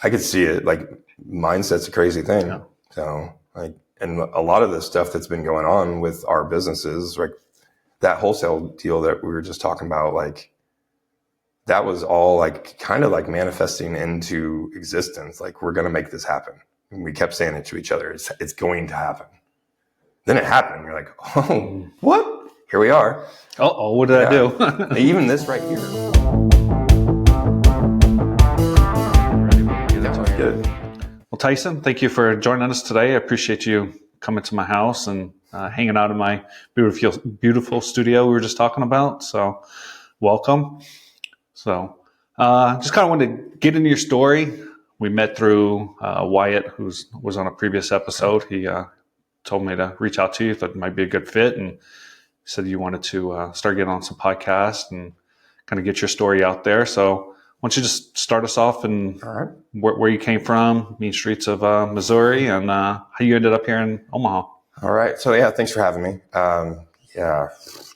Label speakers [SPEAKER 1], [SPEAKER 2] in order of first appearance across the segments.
[SPEAKER 1] I could see it. Like, mindset's a crazy thing.
[SPEAKER 2] Yeah.
[SPEAKER 1] So, like, and a lot of the stuff that's been going on with our businesses, like that wholesale deal that we were just talking about, like, that was all like kind of like manifesting into existence. Like, we're going to make this happen. And we kept saying it to each other. It's going to happen. Then it happened. You're like, oh, what? Here we are.
[SPEAKER 2] Uh-oh, what did I do?
[SPEAKER 1] Even this right here. That's good.
[SPEAKER 2] Well, Tyson, thank you for joining us today. I appreciate you coming to my house and hanging out in my beautiful studio we were just talking about. So welcome. So just kind of wanted to get into your story. We met through Wyatt, who was on a previous episode. He told me to reach out to you, thought it might be a good fit, and said you wanted to start getting on some podcasts and kind of get your story out there. So why don't you just start us off and where you came from, mean streets of Missouri, and how you ended up here in Omaha.
[SPEAKER 1] All right. So, yeah, thanks for having me.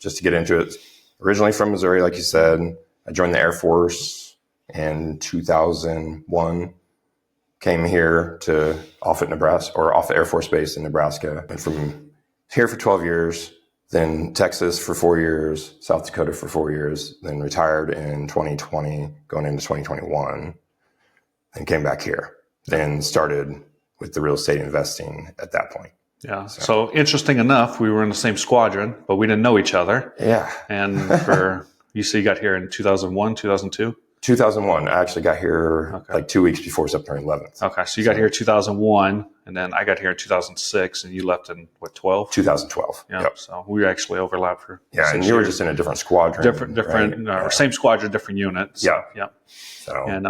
[SPEAKER 1] Just to get into it, originally from Missouri, like you said, I joined the Air Force in 2001, came here to Offutt, Nebraska, or Offutt Air Force Base in Nebraska. Went from here for 12 years, then Texas for 4 years, South Dakota for 4 years, then retired in 2020, going into 2021, and came back here. Then started with the real estate investing at that point.
[SPEAKER 2] Yeah. So interesting enough, we were in the same squadron, but we didn't know each other.
[SPEAKER 1] Yeah.
[SPEAKER 2] And you say you got here in 2001, 2002?
[SPEAKER 1] 2001. I actually got here like 2 weeks before September 11th.
[SPEAKER 2] Okay. So you got here in 2001, and then I got here in 2006, and you left in, 12?
[SPEAKER 1] 2012.
[SPEAKER 2] Yeah.
[SPEAKER 1] Yep.
[SPEAKER 2] So we actually overlapped for 6
[SPEAKER 1] and you were
[SPEAKER 2] years.
[SPEAKER 1] just in a different squadron.
[SPEAKER 2] Different, same squadron, different units.
[SPEAKER 1] Yeah.
[SPEAKER 2] Yeah.
[SPEAKER 1] So,
[SPEAKER 2] and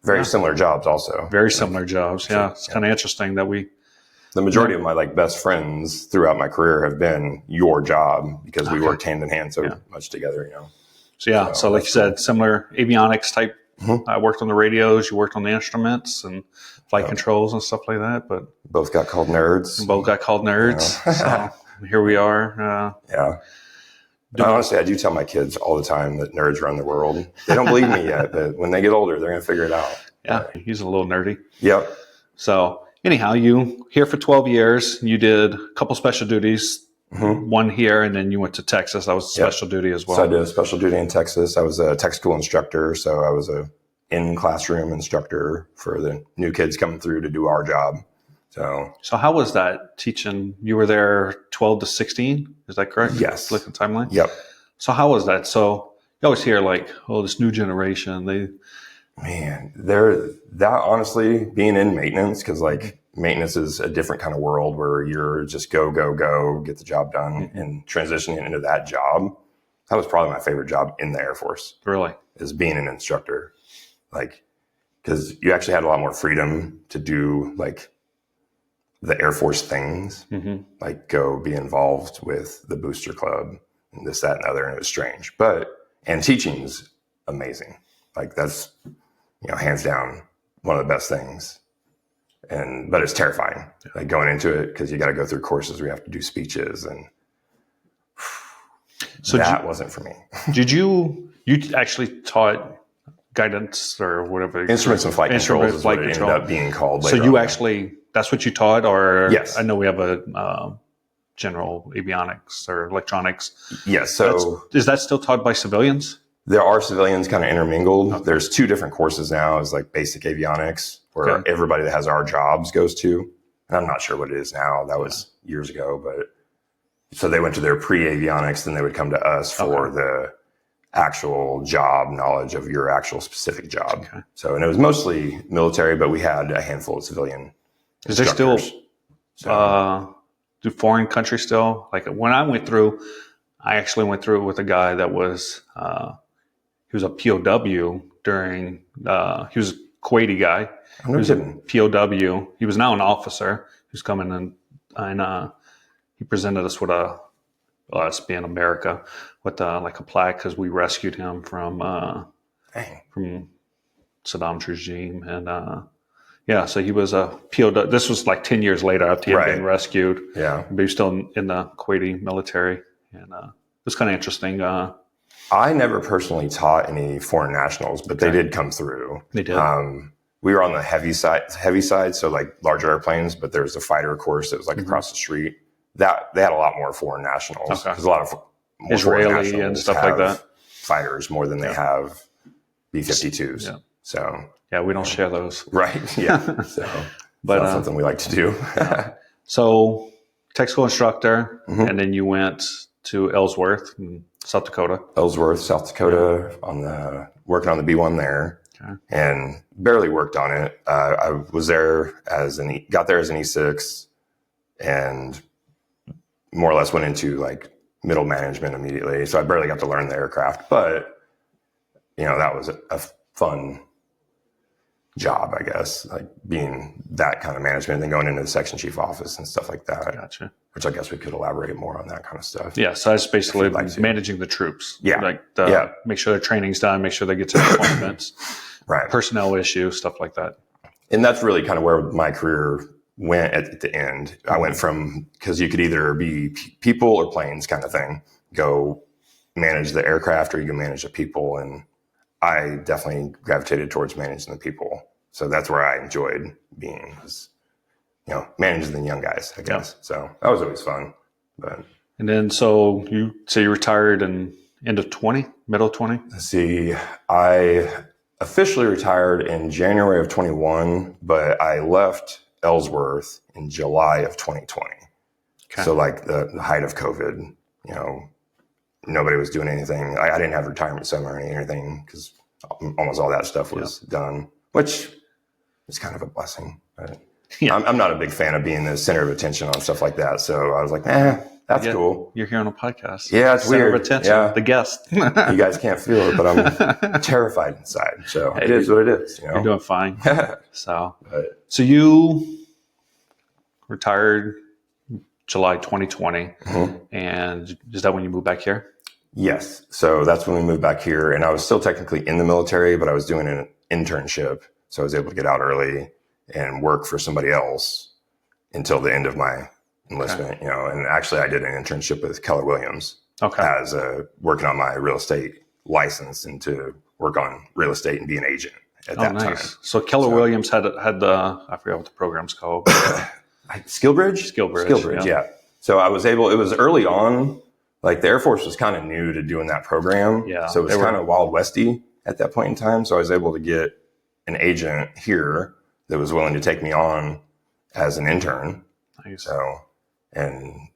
[SPEAKER 1] very similar jobs also.
[SPEAKER 2] Very similar jobs. Yeah. It's kind of interesting that
[SPEAKER 1] the majority of my best friends throughout my career have been your job because we worked hand in hand so much together,
[SPEAKER 2] So like you said, similar avionics type. Mm-hmm. I worked on the radios, you worked on the instruments and flight controls and stuff like that, but
[SPEAKER 1] both got called nerds.
[SPEAKER 2] So here we are.
[SPEAKER 1] Honestly, I do tell my kids all the time that nerds run the world. They don't believe me yet, but when they get older, they're going to figure it out.
[SPEAKER 2] Yeah, he's a little nerdy.
[SPEAKER 1] Yep.
[SPEAKER 2] So anyhow, you here for 12 years, you did a couple special duties, one here, and then you went to Texas. That was a special duty as well.
[SPEAKER 1] So I did a special duty in Texas. I was a tech school instructor, so I was a in-classroom instructor for the new kids coming through to do our job. So how
[SPEAKER 2] was that teaching? You were there 12 to 16, is that correct?
[SPEAKER 1] Yes.
[SPEAKER 2] Look at the timeline?
[SPEAKER 1] Yep.
[SPEAKER 2] So how was that? So you always hear like, this new generation,
[SPEAKER 1] that honestly, being in maintenance, because like maintenance is a different kind of world where you're just go, get the job done, and transitioning into that job. That was probably my favorite job in the Air Force.
[SPEAKER 2] Really?
[SPEAKER 1] Is being an instructor. Like, because you actually had a lot more freedom to do like the Air Force things, like go be involved with the booster club and this, that, and the other. And it was strange, and teaching's amazing. Like that's, hands down one of the best things. But it's terrifying, like going into it, because you got to go through courses where you have to do speeches, and so that wasn't for me.
[SPEAKER 2] Did you actually taught guidance or whatever?
[SPEAKER 1] Instruments and flight controls is what it ended up being called later.
[SPEAKER 2] So you actually, that's what you taught? Or
[SPEAKER 1] yes.
[SPEAKER 2] I know we have a general avionics or electronics.
[SPEAKER 1] Yes. So
[SPEAKER 2] is that still taught by civilians?
[SPEAKER 1] There are civilians kind of intermingled. Okay. There's 2 different courses now. Is like basic avionics, where everybody that has our jobs goes to. And I'm not sure what it is now. That was years ago. But so they went to their pre-avionics, then they would come to us for the actual job knowledge of your actual specific job. Okay. So, and it was mostly military, but we had a handful of civilian.
[SPEAKER 2] Is there still, do foreign countries still? Like when I went through, I actually went through it with a guy that was, he was a POW during, he was a Kuwaiti guy. He was a POW. He was now an officer who's coming in, and he presented us with us being America, with like a plaque, because we rescued him from Saddam's regime. And so he was a POW. This was like 10 years later after he had been rescued. Yeah. But he was still in the Kuwaiti military. And it was kind of interesting.
[SPEAKER 1] I never personally taught any foreign nationals, but they did come through.
[SPEAKER 2] They did.
[SPEAKER 1] we were on the heavy side. So like larger airplanes, but there's a fighter course that was like across the street. That they had a lot more foreign nationals. There's a lot of more
[SPEAKER 2] Israeli and stuff like that.
[SPEAKER 1] Fighters more than they have B-52s.
[SPEAKER 2] Yeah.
[SPEAKER 1] So
[SPEAKER 2] yeah, we don't share those.
[SPEAKER 1] Right. Yeah. So
[SPEAKER 2] but
[SPEAKER 1] that's something we like to do.
[SPEAKER 2] So tech school instructor, and then you went to Ellsworth in South Dakota.
[SPEAKER 1] Ellsworth, South Dakota, working on the B-1 there, and barely worked on it. I was there got there as an E6, and more or less went into like middle management immediately. So I barely got to learn the aircraft, but that was a fun job, I guess, like being that kind of management and then going into the section chief office and stuff like that.
[SPEAKER 2] Gotcha.
[SPEAKER 1] Which I guess we could elaborate more on that kind of stuff.
[SPEAKER 2] Yeah. So that's basically managing the troops.
[SPEAKER 1] Yeah.
[SPEAKER 2] Like make sure their training's done, make sure they get to their appointments,
[SPEAKER 1] right.
[SPEAKER 2] Personnel issues, stuff like that.
[SPEAKER 1] And that's really kind of where my career went at the end. I went from, because you could either be people or planes kind of thing, go manage the aircraft or you can manage the people. And I definitely gravitated towards managing the people. So that's where I enjoyed being, was, managing the young guys, I guess. So that was always fun.
[SPEAKER 2] And then, so you say you retired in end of 20, middle of 20?
[SPEAKER 1] Let's see, I officially retired in January of 21, but I left Ellsworth in July of 2020. Okay. So like the height of COVID, nobody was doing anything. I didn't have retirement ceremony or anything because almost all that stuff was done, which is kind of a blessing. But I'm not a big fan of being the center of attention on stuff like that. So I was like, that's cool.
[SPEAKER 2] You're here on a podcast.
[SPEAKER 1] Yeah, it's
[SPEAKER 2] center
[SPEAKER 1] weird.
[SPEAKER 2] Of attention, the guest.
[SPEAKER 1] You guys can't feel it, but I'm terrified inside. So it is what it is.
[SPEAKER 2] You're doing fine. So you retired July 2020, and is that when you moved back here?
[SPEAKER 1] Yes. So that's when we moved back here, and I was still technically in the military, but I was doing an internship. So I was able to get out early and work for somebody else until the end of my enlistment, and actually I did an internship with Keller Williams as working on my real estate license and to work on real estate and be an agent at that time.
[SPEAKER 2] So Keller Williams had I forgot what the program's called.
[SPEAKER 1] Skillbridge. Yeah. So I was it was early on, like the Air Force was kind of new to doing that program. Yeah. So it was kind of Wild Westy at that point in time. So I was able to get an agent here that was willing to take me on as an intern. Nice. So, and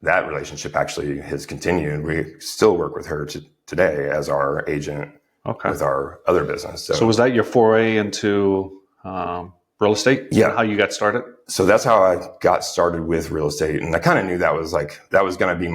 [SPEAKER 1] that relationship actually has continued. We still work with her today as our agent with our other business. So
[SPEAKER 2] was that your foray into real estate?
[SPEAKER 1] Yeah.
[SPEAKER 2] How you got started?
[SPEAKER 1] So that's how I got started with real estate. And I kind of knew that was going to be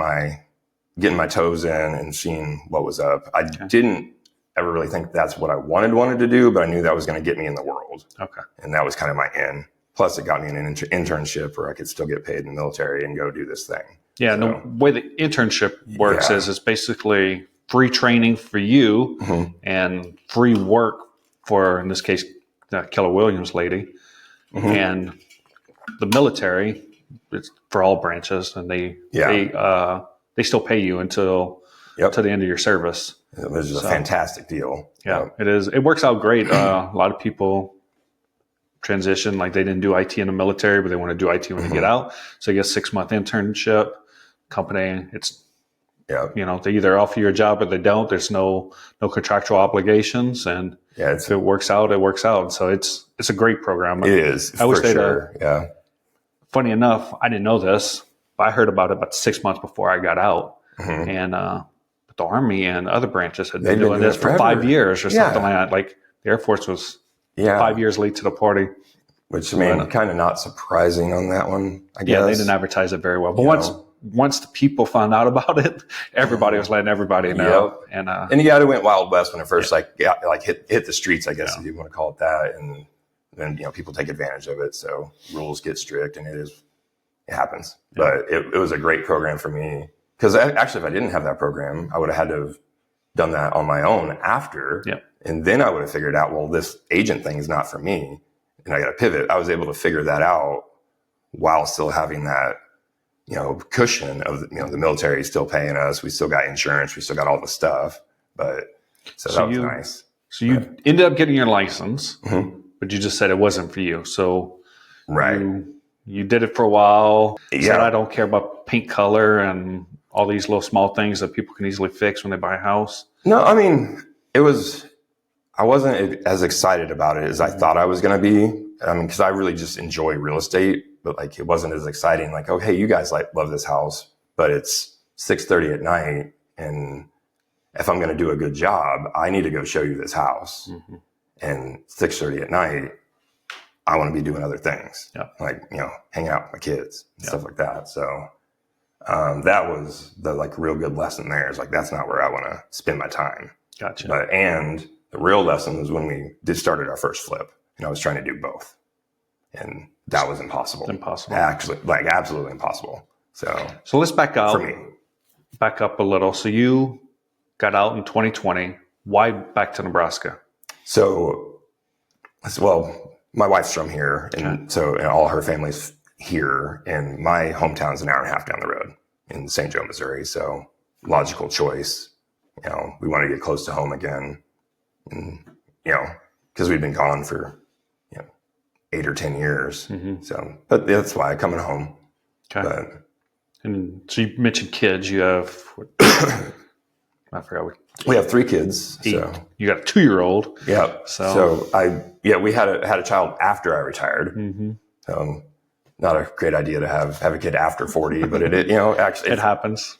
[SPEAKER 1] getting my toes in and seeing what was up. I didn't ever really think that's what I wanted to do, but I knew that was going to get me in the world. Okay. And that was kind of my end. Plus it got me an internship where I could still get paid in the military and go do this thing. Yeah.
[SPEAKER 2] So, the way the internship works is it's basically free training for you and free work for, in this case, Keller Williams lady. And the military, it's for all branches, and they still pay you until to the end of your service.
[SPEAKER 1] It was a fantastic deal.
[SPEAKER 2] Yeah, it is. It works out great. A lot of people transition, like they didn't do IT in the military, but they want to do IT when they get out. So you get a 6-month internship. Company, it's they either offer you a job or they don't. There's no contractual obligations, and if it works out, it works out. So it's a great program.
[SPEAKER 1] It is. I wish for sure. Yeah.
[SPEAKER 2] Funny enough, I didn't know this, but I heard about it about 6 months before I got out, and the Army and other branches had been doing this for 5 years or something like that. Like the Air Force was 5 years late to the party.
[SPEAKER 1] Which, I mean, kind of not surprising on that one, I guess.
[SPEAKER 2] Yeah, they didn't advertise it very well. But once the people found out about it, everybody was letting everybody know.
[SPEAKER 1] Yep. And it went Wild West when it first hit the streets, I guess, if you want to call it that. And then, people take advantage of it. So rules get strict, and it happens. Yeah. But it was a great program for me. Because actually, if I didn't have that program, I would have had to have done that on my own after. Yep. And then I would have figured out, well, this agent thing is not for me. And I got to pivot. I was able to figure that out while still having that, cushion of, the military still paying us. We still got insurance. We still got all the stuff. But so that was nice.
[SPEAKER 2] So you ended up getting your license. but you just said it wasn't for you. So
[SPEAKER 1] Right.
[SPEAKER 2] you did it for a while.
[SPEAKER 1] Yeah.
[SPEAKER 2] Said, I don't care about paint color and all these little small things that people can easily fix when they buy a house.
[SPEAKER 1] No, I mean, I wasn't as excited about it as I thought I was going to be. I mean, because I really just enjoy real estate, but like it wasn't as exciting. Like, oh, hey, you guys love this house, but it's 6:30 at night, and if I'm going to do a good job, I need to go show you this house. Mm-hmm. And 6:30 at night, I want to be doing other things, like hanging out with my kids and stuff like that. So that was the like real good lesson there. Is like that's not where I want to spend my time.
[SPEAKER 2] Gotcha.
[SPEAKER 1] And the real lesson was when we started our first flip, and I was trying to do both, and that was impossible.
[SPEAKER 2] Impossible.
[SPEAKER 1] Actually, like absolutely impossible. So
[SPEAKER 2] let's back up.
[SPEAKER 1] For me.
[SPEAKER 2] Back up a little. So you got out in 2020. Why back to Nebraska?
[SPEAKER 1] So, well, my wife's from here, and so all her family's here, and my hometown's an hour and a half down the road in St. Joe, Missouri. So, logical choice. We want to get close to home again, and because we've been gone for 8 or 10 years. Mm-hmm. So, but that's why coming home.
[SPEAKER 2] Okay. And so you mentioned kids. You have, I forgot.
[SPEAKER 1] We have 3 kids.
[SPEAKER 2] 8.
[SPEAKER 1] So
[SPEAKER 2] you got a 2-year-old.
[SPEAKER 1] Yeah. So we had a child after I retired. Mm-hmm. So not a great idea to have a kid after 40, but actually
[SPEAKER 2] it happens.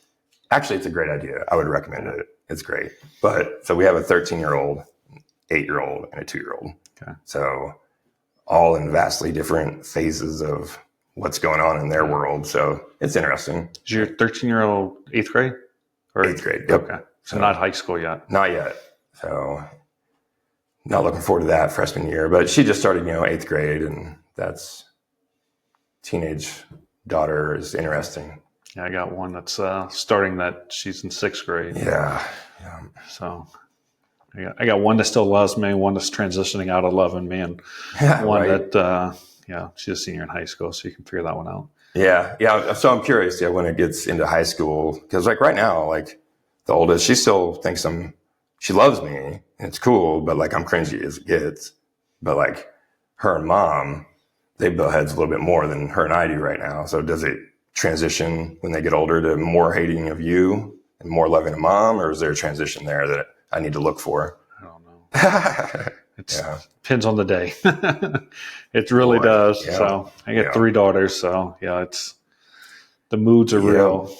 [SPEAKER 1] Actually, it's a great idea. I would recommend it. It's great. But so we have a 13-year-old, 8-year-old, and a 2-year-old. Okay. So all in vastly different phases of what's going on in their world. So it's interesting.
[SPEAKER 2] Is your 13-year-old 8th grade? Or
[SPEAKER 1] 8th grade. Yep.
[SPEAKER 2] Okay. So not high school yet.
[SPEAKER 1] Not yet. So not looking forward to that freshman year. But she just started, 8th grade, and that's teenage daughter is interesting.
[SPEAKER 2] Yeah, I got one that's starting that. She's in 6th grade.
[SPEAKER 1] Yeah.
[SPEAKER 2] So I got one that still loves me, one that's transitioning out of loving me, and one that, she's a senior in high school, so you can figure that one out. Yeah. Yeah. So I'm curious, when it gets into high school, because like right now, like the oldest, she still thinks she loves me, and it's cool, but like I'm cringy as it gets. But like her and mom, they butt heads a little bit more than her and I do right now. So does it transition when they get older to more hating of you and more loving of mom, or is there a transition there that I need to look for? I don't know. It depends on the day. It really does. Yeah. So I got 3 daughters. So it's the moods are real.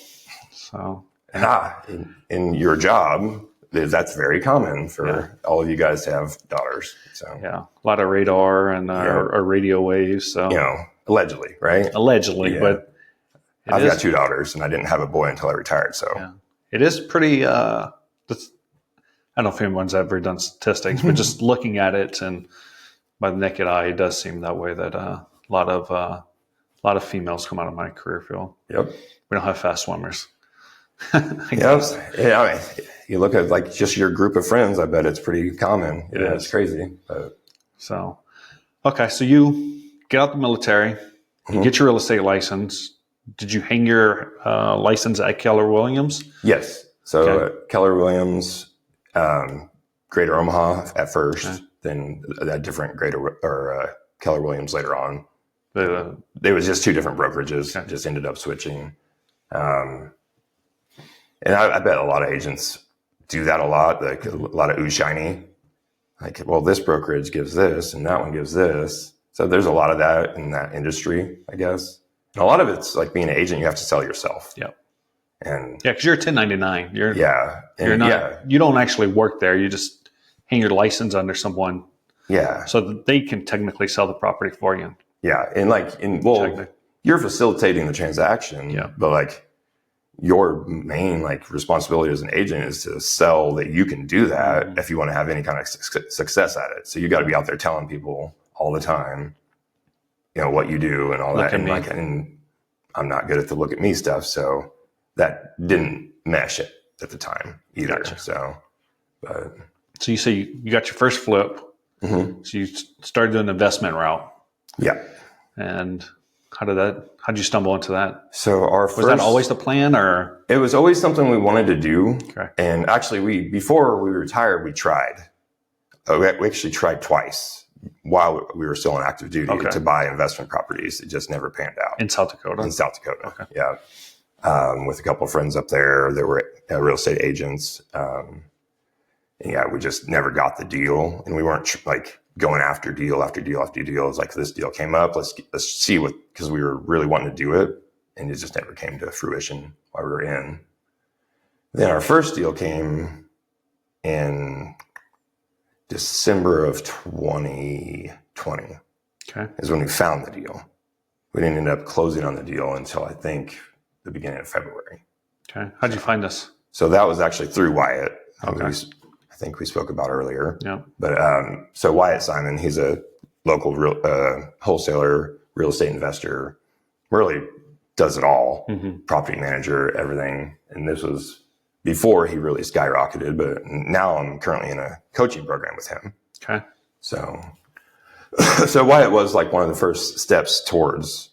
[SPEAKER 2] So in your job, that's very common for all of you guys to have daughters. So a lot of radar and or radio waves. So allegedly, right? Allegedly, but I've got 2 daughters, and I didn't have a boy until I retired. So it is pretty. I don't know if anyone's ever done statistics, but just looking at it and by the naked eye, it does seem that way. That a lot of females come out of my career field. Yep. We don't have fast swimmers. Yes. Yeah. I mean, you look at like just your group of friends. I bet it's pretty common. It's crazy. But. So, okay. So you get out the military, you get your real estate license. Did you hang your license at Keller Williams? Yes. So Keller Williams, Greater Omaha at first, then a different Keller Williams later on. They was just 2 different brokerages. Just ended up switching. And I bet a lot of agents do that a lot. Like a lot of ooh shiny. Like, well, this brokerage gives this, and that one gives this. So there's a lot of that in that industry, I guess. And a lot of it's like being an agent, you have to sell yourself. Yep. And because you're a 1099. You're not. You don't actually work there. You just hang your license under someone. Yeah. So that they can technically sell the property for you. Yeah, and you're facilitating the transaction. Yeah. But like your main responsibility as an agent is to sell that you can do that if you want to have any kind of success at it. So you got to be out there telling people all the time, what you do and all that. And I'm not good at the look at me stuff. So that didn't mesh at the time either. Gotcha. So you say you got your first flip. Mm-hmm. So you started doing the investment route. Yeah. And how did you stumble into that? So was that always the plan, or? It was always something we wanted to do. Okay. And actually before we retired, we tried. We actually tried twice
[SPEAKER 1] while we were still on active duty
[SPEAKER 2] Okay.
[SPEAKER 1] to buy investment properties. It just never panned out.
[SPEAKER 2] In South Dakota?
[SPEAKER 1] In South Dakota,
[SPEAKER 2] Okay.
[SPEAKER 1] yeah. With a couple of friends up there that were real estate agents. Yeah, we just never got the deal, and we weren't like going after deal after deal after deal. It was like, this deal came up, let's see what, because we were really wanting to do it, and it just never came to fruition while we were in. Then our first deal came in December of 2020.
[SPEAKER 2] Okay.
[SPEAKER 1] Is when we found the deal. We didn't end up closing on the deal until I think the beginning of February.
[SPEAKER 2] Okay. How'd you find us?
[SPEAKER 1] So that was actually through Wyatt.
[SPEAKER 2] Okay.
[SPEAKER 1] I think we spoke about earlier.
[SPEAKER 2] Yeah.
[SPEAKER 1] But so Wyatt Simon, he's a local wholesaler, real estate investor, really does it all, property manager, everything. And this was before he really skyrocketed, but now I'm currently in a coaching program with him.
[SPEAKER 2] Okay.
[SPEAKER 1] So Wyatt was like one of the first steps towards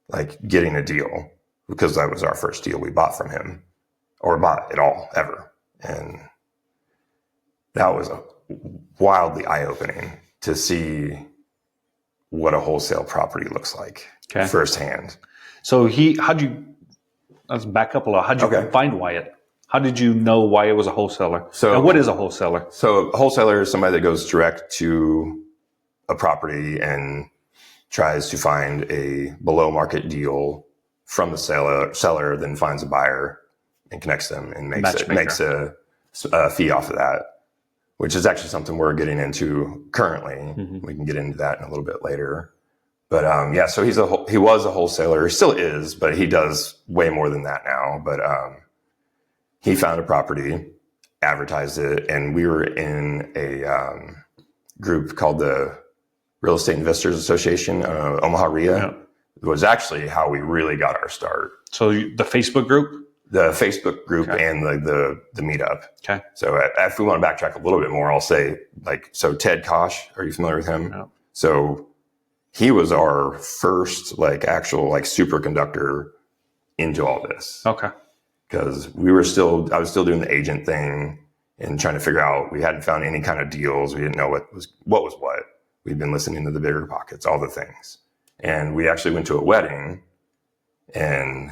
[SPEAKER 1] like getting a deal, because that was our first deal we bought from him, or bought at all ever. And that was wildly eye-opening to see what a wholesale property looks like firsthand.
[SPEAKER 2] So let's back up a lot. How'd you find Wyatt? How did you know Wyatt was a wholesaler? And what is a wholesaler?
[SPEAKER 1] So a wholesaler is somebody that goes direct to a property and tries to find a below market deal from the seller, then finds a buyer and connects them and makes a fee off of that, which is actually something we're getting into currently. We can get into that in a little bit later. But yeah, so he was a wholesaler, he still is, but he does way more than that now. But he found a property, advertised it, and we were in a group called the Real Estate Investors Association, Omaha RIA.
[SPEAKER 2] Yeah.
[SPEAKER 1] It was actually how we really got our start.
[SPEAKER 2] So the Facebook group?
[SPEAKER 1] The Facebook group and the meetup.
[SPEAKER 2] Okay.
[SPEAKER 1] So if we want to backtrack a little bit more, I'll say so Ted Kosh, are you familiar with him?
[SPEAKER 2] No.
[SPEAKER 1] So he was our first actual superconductor into all this.
[SPEAKER 2] Okay.
[SPEAKER 1] Because I was still doing the agent thing and trying to figure out, we hadn't found any kind of deals. We didn't know what was what. We'd been listening to the Bigger Pockets, all the things. And we actually went to a wedding, and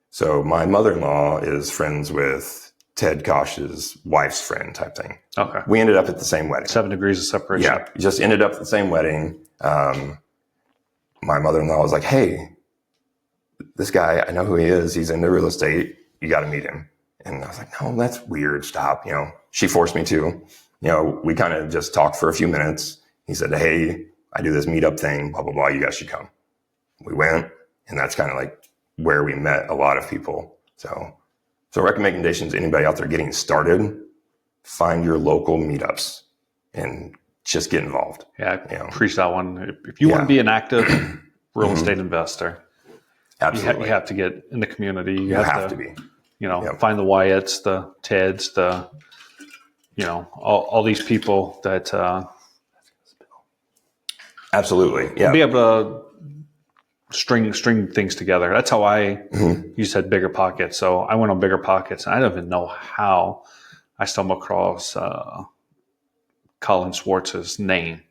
[SPEAKER 1] so my mother-in-law is friends with Ted Kosh's wife's friend type thing.
[SPEAKER 2] Okay.
[SPEAKER 1] We ended up at the same wedding.
[SPEAKER 2] 7 degrees of separation.
[SPEAKER 1] Yeah. Just ended up at the same wedding. My mother-in-law was like, hey, this guy, I know who he is. He's into real estate. You got to meet him. And I was like, no, that's weird. Stop. She forced me to. We kind of just talked for a few minutes. He said, hey, I do this meetup thing, blah, blah, blah. You guys should come. We went, and that's kind of like where we met a lot of people. So recommendations, anybody out there getting started, find your local meetups and just get involved.
[SPEAKER 2] Yeah, I preach that one. If you want to be an active real estate investor,
[SPEAKER 1] absolutely,
[SPEAKER 2] you have to get in the community. You have to be. Find the Wyatts, the Teds, all these people that
[SPEAKER 1] absolutely, yeah,
[SPEAKER 2] be able to string things together. That's how you said Bigger Pockets. So I went on Bigger Pockets, and I don't even know how I stumbled across Colin Schwartz's name.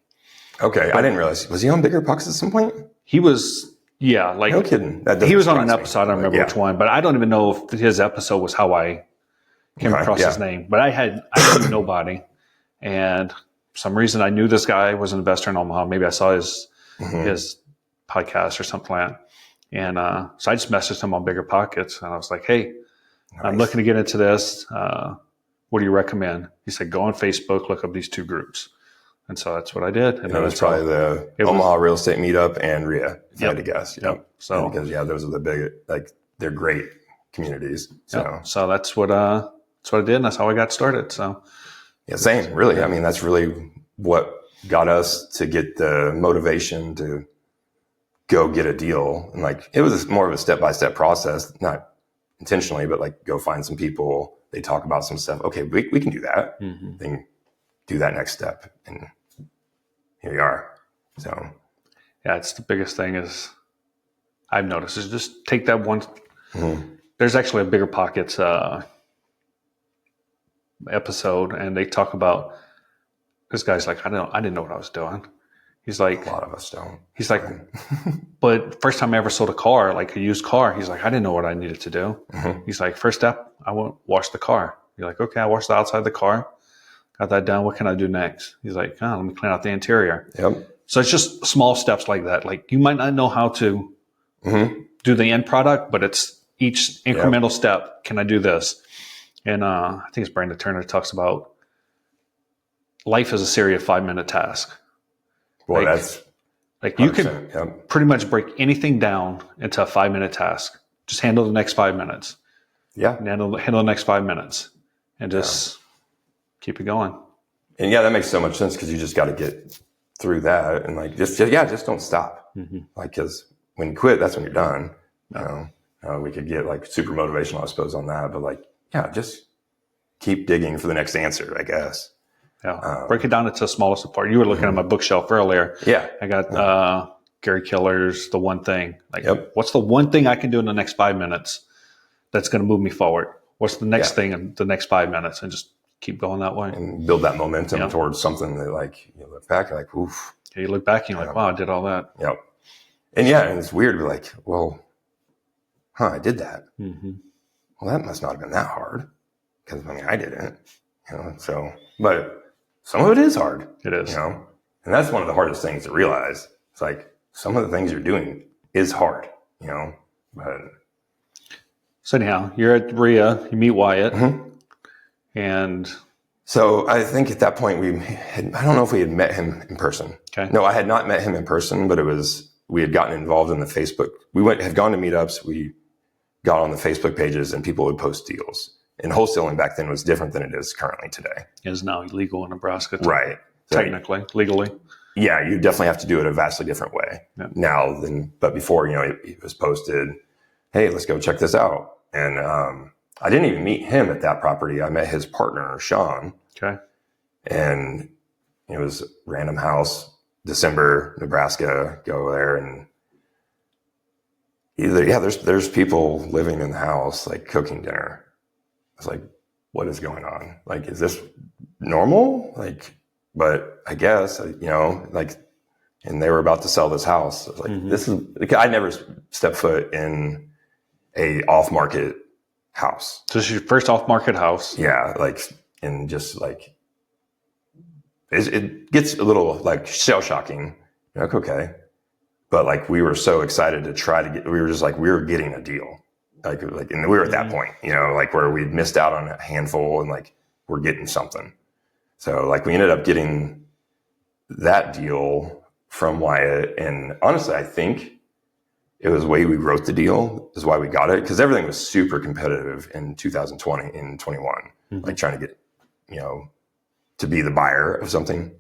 [SPEAKER 1] Okay, I didn't realize. Was he on Bigger Pockets at some point?
[SPEAKER 2] He was, yeah.
[SPEAKER 1] No kidding.
[SPEAKER 2] He was on an episode. I don't remember which one, but I don't even know if his episode was how I came across his name. But I knew nobody, and for some reason I knew this guy was an investor in Omaha. Maybe I saw his podcast or something like that. And so I just messaged him on Bigger Pockets, and I was like, hey, I'm looking to get into this. What do you recommend? He said, go on Facebook, look up these two groups. And so that's what I did. And
[SPEAKER 1] it was probably the Omaha Real Estate Meetup and RIA, if I had to guess.
[SPEAKER 2] Yep. So
[SPEAKER 1] because those are the big, they're great communities.
[SPEAKER 2] So that's what I did, and that's how I got started. So
[SPEAKER 1] yeah, same, really. Yeah. I mean, that's really what got us to get the motivation to go get a deal. And it was more of a step-by-step process, not intentionally, but go find some people. They talk about some stuff. Okay, we can do that. Then do that next step. And here you are. So
[SPEAKER 2] yeah, it's the biggest thing is I've noticed is just take that one. There's actually a Bigger Pockets episode, and they talk about this guy's like, I didn't know what I was doing. He's like,
[SPEAKER 1] A lot of us don't.
[SPEAKER 2] he's like, but first time I ever sold a car, like a used car, he's like, I didn't know what I needed to do.
[SPEAKER 1] Mm-hmm.
[SPEAKER 2] He's like, first step, I won't wash the car. You're like, okay, I washed the outside of the car. Got that done. What can I do next? He's like, oh, let me clean out the interior.
[SPEAKER 1] Yep.
[SPEAKER 2] So it's just small steps like that. Like you might not know how to do the end product, but it's each incremental step. Can I do this? And I think it's Brandon Turner talks about life is a series of 5-minute tasks.
[SPEAKER 1] Well,
[SPEAKER 2] Like-
[SPEAKER 1] that's
[SPEAKER 2] Like you
[SPEAKER 1] 100%,
[SPEAKER 2] could pretty much break anything down into a 5-minute task. Just handle the next 5 minutes.
[SPEAKER 1] Yeah.
[SPEAKER 2] And handle the next 5 minutes, and just keep it going.
[SPEAKER 1] And yeah, that makes so much sense because you just got to get through that and like just don't stop. Like because when you quit, that's when you're done. You know, we could get like super motivational, I suppose, on that, but like just keep digging for the next answer, I guess.
[SPEAKER 2] Yeah, break it down into the smallest part. You were looking at my bookshelf earlier.
[SPEAKER 1] Yeah,
[SPEAKER 2] I got Gary Killer's The One Thing. Like, what's the one thing I can do in the next 5 minutes that's going to move me forward? What's the next thing in the next 5 minutes? And just keep going that way.
[SPEAKER 1] And build that momentum towards something that like you look back and like, oof.
[SPEAKER 2] Yeah, you look back and you're like, wow, I did all that.
[SPEAKER 1] Yep. And and it's weird. We're like, well, I did that. Well, that must not have been that hard because I mean, I didn't. You know, so but. Some of it is hard.
[SPEAKER 2] It is.
[SPEAKER 1] You know, and that's one of the hardest things to realize. It's like some of the things you're doing is hard, you know, but.
[SPEAKER 2] So anyhow, you're at RIA, you meet Wyatt, and.
[SPEAKER 1] So I think at that point I don't know if we had met him in person.
[SPEAKER 2] Okay.
[SPEAKER 1] No, I had not met him in person, but we had gotten involved in the Facebook. Had gone to meetups. We got on the Facebook pages and people would post deals. And wholesaling back then was different than it is currently today.
[SPEAKER 2] It is now illegal in Nebraska.
[SPEAKER 1] Right.
[SPEAKER 2] Technically, legally.
[SPEAKER 1] Yeah, you definitely have to do it a vastly different way now but before, it was posted, hey, let's go check this out. And I didn't even meet him at that property. I met his partner, Sean.
[SPEAKER 2] Okay.
[SPEAKER 1] And it was random house, December, Nebraska, go there and there's people living in the house, like cooking dinner. I was like, what is going on? Like, is this normal? Like, but I guess, like, and they were about to sell this house. I was like, this is, I never stepped foot in a off-market house.
[SPEAKER 2] So this is your first off-market house.
[SPEAKER 1] Yeah. Like, and just like, it gets a little like shell shocking. You're like, okay. But like, we were so excited to try to we were getting a deal. Like, and we were at that point, like where we'd missed out on a handful and like, we're getting something. So like we ended up getting that deal from Wyatt. And honestly, I think it was the way we wrote the deal is why we got it. Cause everything was super competitive in 2020 and 21, like trying to get, to be the buyer of something.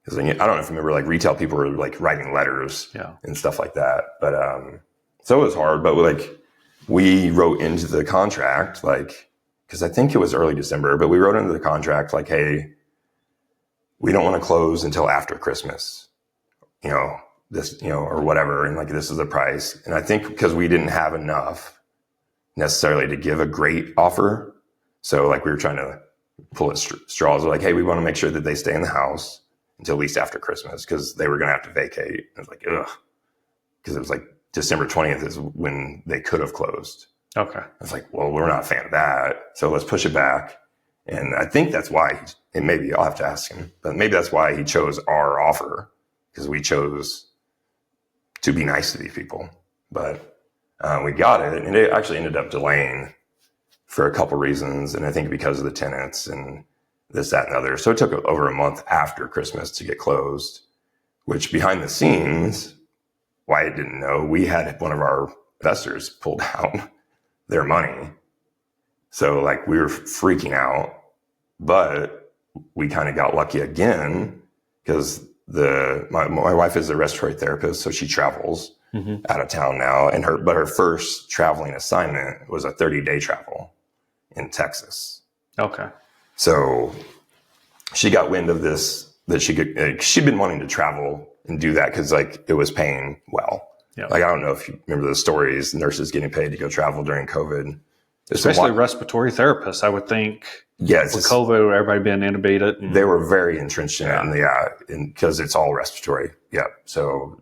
[SPEAKER 1] Cause I don't know if you remember, like retail people were like writing letters and stuff like that. But, so it was hard, but we wrote into the contract, like, because I think it was early December, but we wrote into the contract, like, hey, we don't want to close until after Christmas, this, or whatever. And like, this is the price. And I think because we didn't have enough necessarily to give a great offer. So like we were trying to pull at straws. We're like, hey, we want to make sure that they stay in the house until at least after Christmas because they were going to have to vacate. And it's like, ugh, because it was like, December 20th is when they could have closed. Okay. I was like, well, we're not a fan of that. So let's push it back. And I think that's why, and maybe I'll have to ask him, but maybe that's why he chose our offer because we chose to be nice to these people. But we got it. And it actually ended up delaying for a couple reasons. And I think because of the tenants and this, that, and the other. So it took over a month after Christmas to get closed, which behind the scenes, Wyatt didn't know, we had one of our investors pulled out their money. So like we were freaking out, but we kind of got lucky again because my wife is a respiratory therapist. So she travels out of town now but her first traveling assignment was a 30-day travel in Texas. Okay. So she got wind of this, that she'd been wanting to travel and do that because like it was paying well. Yeah. Like I don't know if you remember the stories, nurses getting paid to go travel during COVID.
[SPEAKER 2] Especially respiratory therapists, I would think
[SPEAKER 1] Yeah, it's
[SPEAKER 2] with
[SPEAKER 1] just,
[SPEAKER 2] COVID, where everybody being intubated.
[SPEAKER 1] they were very entrenched in it,
[SPEAKER 2] Yeah.
[SPEAKER 1] and because it's all respiratory. Yeah, so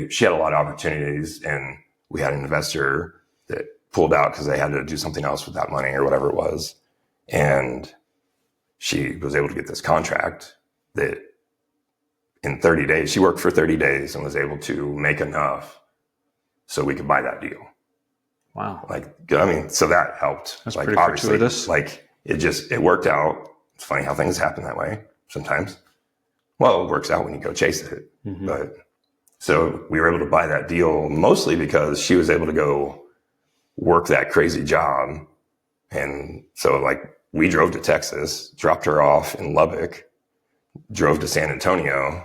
[SPEAKER 1] she had a lot of opportunities, and we had an investor that pulled out because they had to do something else with that money or whatever it was, and she was able to get this contract that in 30 days, she worked for 30 days and was able to make enough so we could buy that deal.
[SPEAKER 2] Wow.
[SPEAKER 1] Like, I mean, so that helped.
[SPEAKER 2] That's
[SPEAKER 1] like,
[SPEAKER 2] pretty fortuitous.
[SPEAKER 1] like it worked out. It's funny how things happen that way sometimes. Well, it works out when you go chase it.
[SPEAKER 2] Mm-hmm.
[SPEAKER 1] But so we were able to buy that deal mostly because she was able to go work that crazy job. And so like we drove to Texas, dropped her off in Lubbock, drove to San Antonio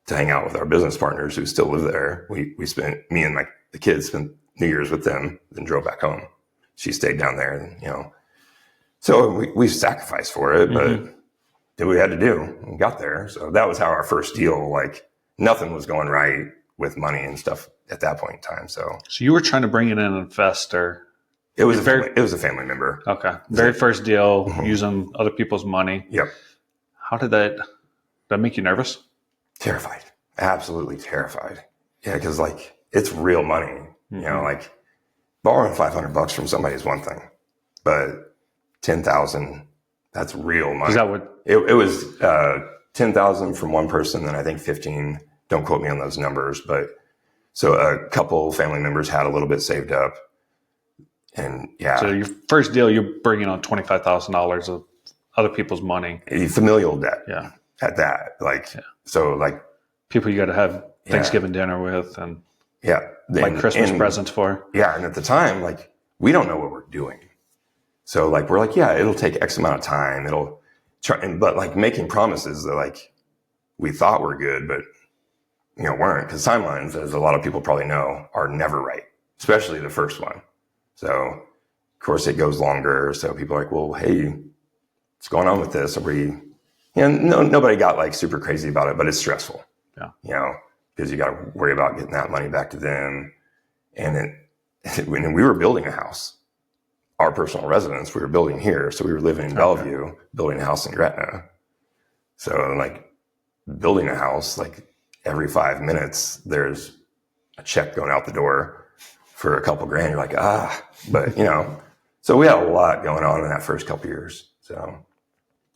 [SPEAKER 1] to hang out with our business partners who still live there. We spent, me and the kids spent New Year's with them, then drove back home. She stayed down there, and, so we sacrificed for it,
[SPEAKER 2] Mm-hmm.
[SPEAKER 1] but did what we had to do and got there. So that was how our first deal, like nothing was going right with money and stuff at that point in time. So
[SPEAKER 2] you were trying to bring in an investor.
[SPEAKER 1] it was a family member.
[SPEAKER 2] Okay. Very first deal,
[SPEAKER 1] Mm-hmm.
[SPEAKER 2] using other people's money.
[SPEAKER 1] Yep.
[SPEAKER 2] How did that make you nervous?
[SPEAKER 1] Terrified. Absolutely terrified. Yeah. Cause like it's real money,
[SPEAKER 2] Mm-hmm.
[SPEAKER 1] like borrowing $500 from somebody is one thing, but 10,000, that's real money.
[SPEAKER 2] Is that what?
[SPEAKER 1] It was 10,000 from one person, and I think 15. Don't quote me on those numbers, but so a couple family members had a little bit saved up, and yeah.
[SPEAKER 2] So your first deal, you're bringing on $25,000 of other people's money.
[SPEAKER 1] Familial debt.
[SPEAKER 2] Yeah.
[SPEAKER 1] At that, so like
[SPEAKER 2] people you got to have Thanksgiving dinner with, and
[SPEAKER 1] like
[SPEAKER 2] Christmas presents for.
[SPEAKER 1] Yeah, and at the time, like we don't know what we're doing, so like we're like, yeah, it'll take X amount of time. It'll try, but like making promises that like we thought were good, but weren't, because timelines, as a lot of people probably know, are never right, especially the first one. So of course it goes longer. So people are like, well, hey, what's going on with this? Are we? Nobody got like super crazy about it, but it's stressful.
[SPEAKER 2] Yeah.
[SPEAKER 1] Because you got to worry about getting that money back to them. And when we were building a house, our personal residence, we were building here. So we were living in Bellevue, building a house in Gretna. So like building a house, like every 5 minutes, there's a check going out the door for a couple grand. You're like, but so we had a lot going on in that first couple years.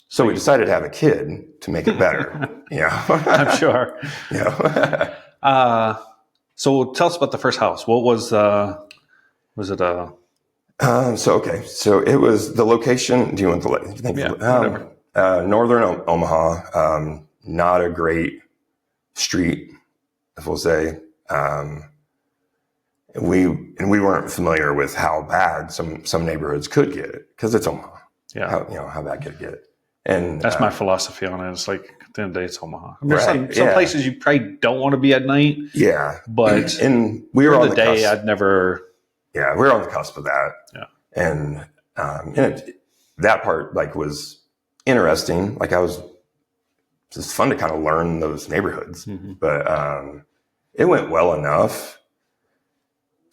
[SPEAKER 1] So we decided to have a kid to make it better.
[SPEAKER 2] I'm sure. So tell us about the first house. What was it?
[SPEAKER 1] So it was the location. Do you want the?
[SPEAKER 2] Whatever.
[SPEAKER 1] Northern Omaha. Not a great street, if we'll say. We weren't familiar with how bad some neighborhoods could get, because it's Omaha.
[SPEAKER 2] Yeah.
[SPEAKER 1] How bad could it get? And
[SPEAKER 2] that's my philosophy on it. It's like at the end of the day, it's Omaha.
[SPEAKER 1] Right,
[SPEAKER 2] some places you probably don't want to be at night.
[SPEAKER 1] Yeah.
[SPEAKER 2] But
[SPEAKER 1] and we were on the
[SPEAKER 2] day,
[SPEAKER 1] cusp.
[SPEAKER 2] I'd never.
[SPEAKER 1] Yeah, we were on the cusp of that.
[SPEAKER 2] Yeah.
[SPEAKER 1] And that part like was interesting. Like it's fun to kind of learn those neighborhoods.
[SPEAKER 2] Mm-hmm.
[SPEAKER 1] But it went well enough.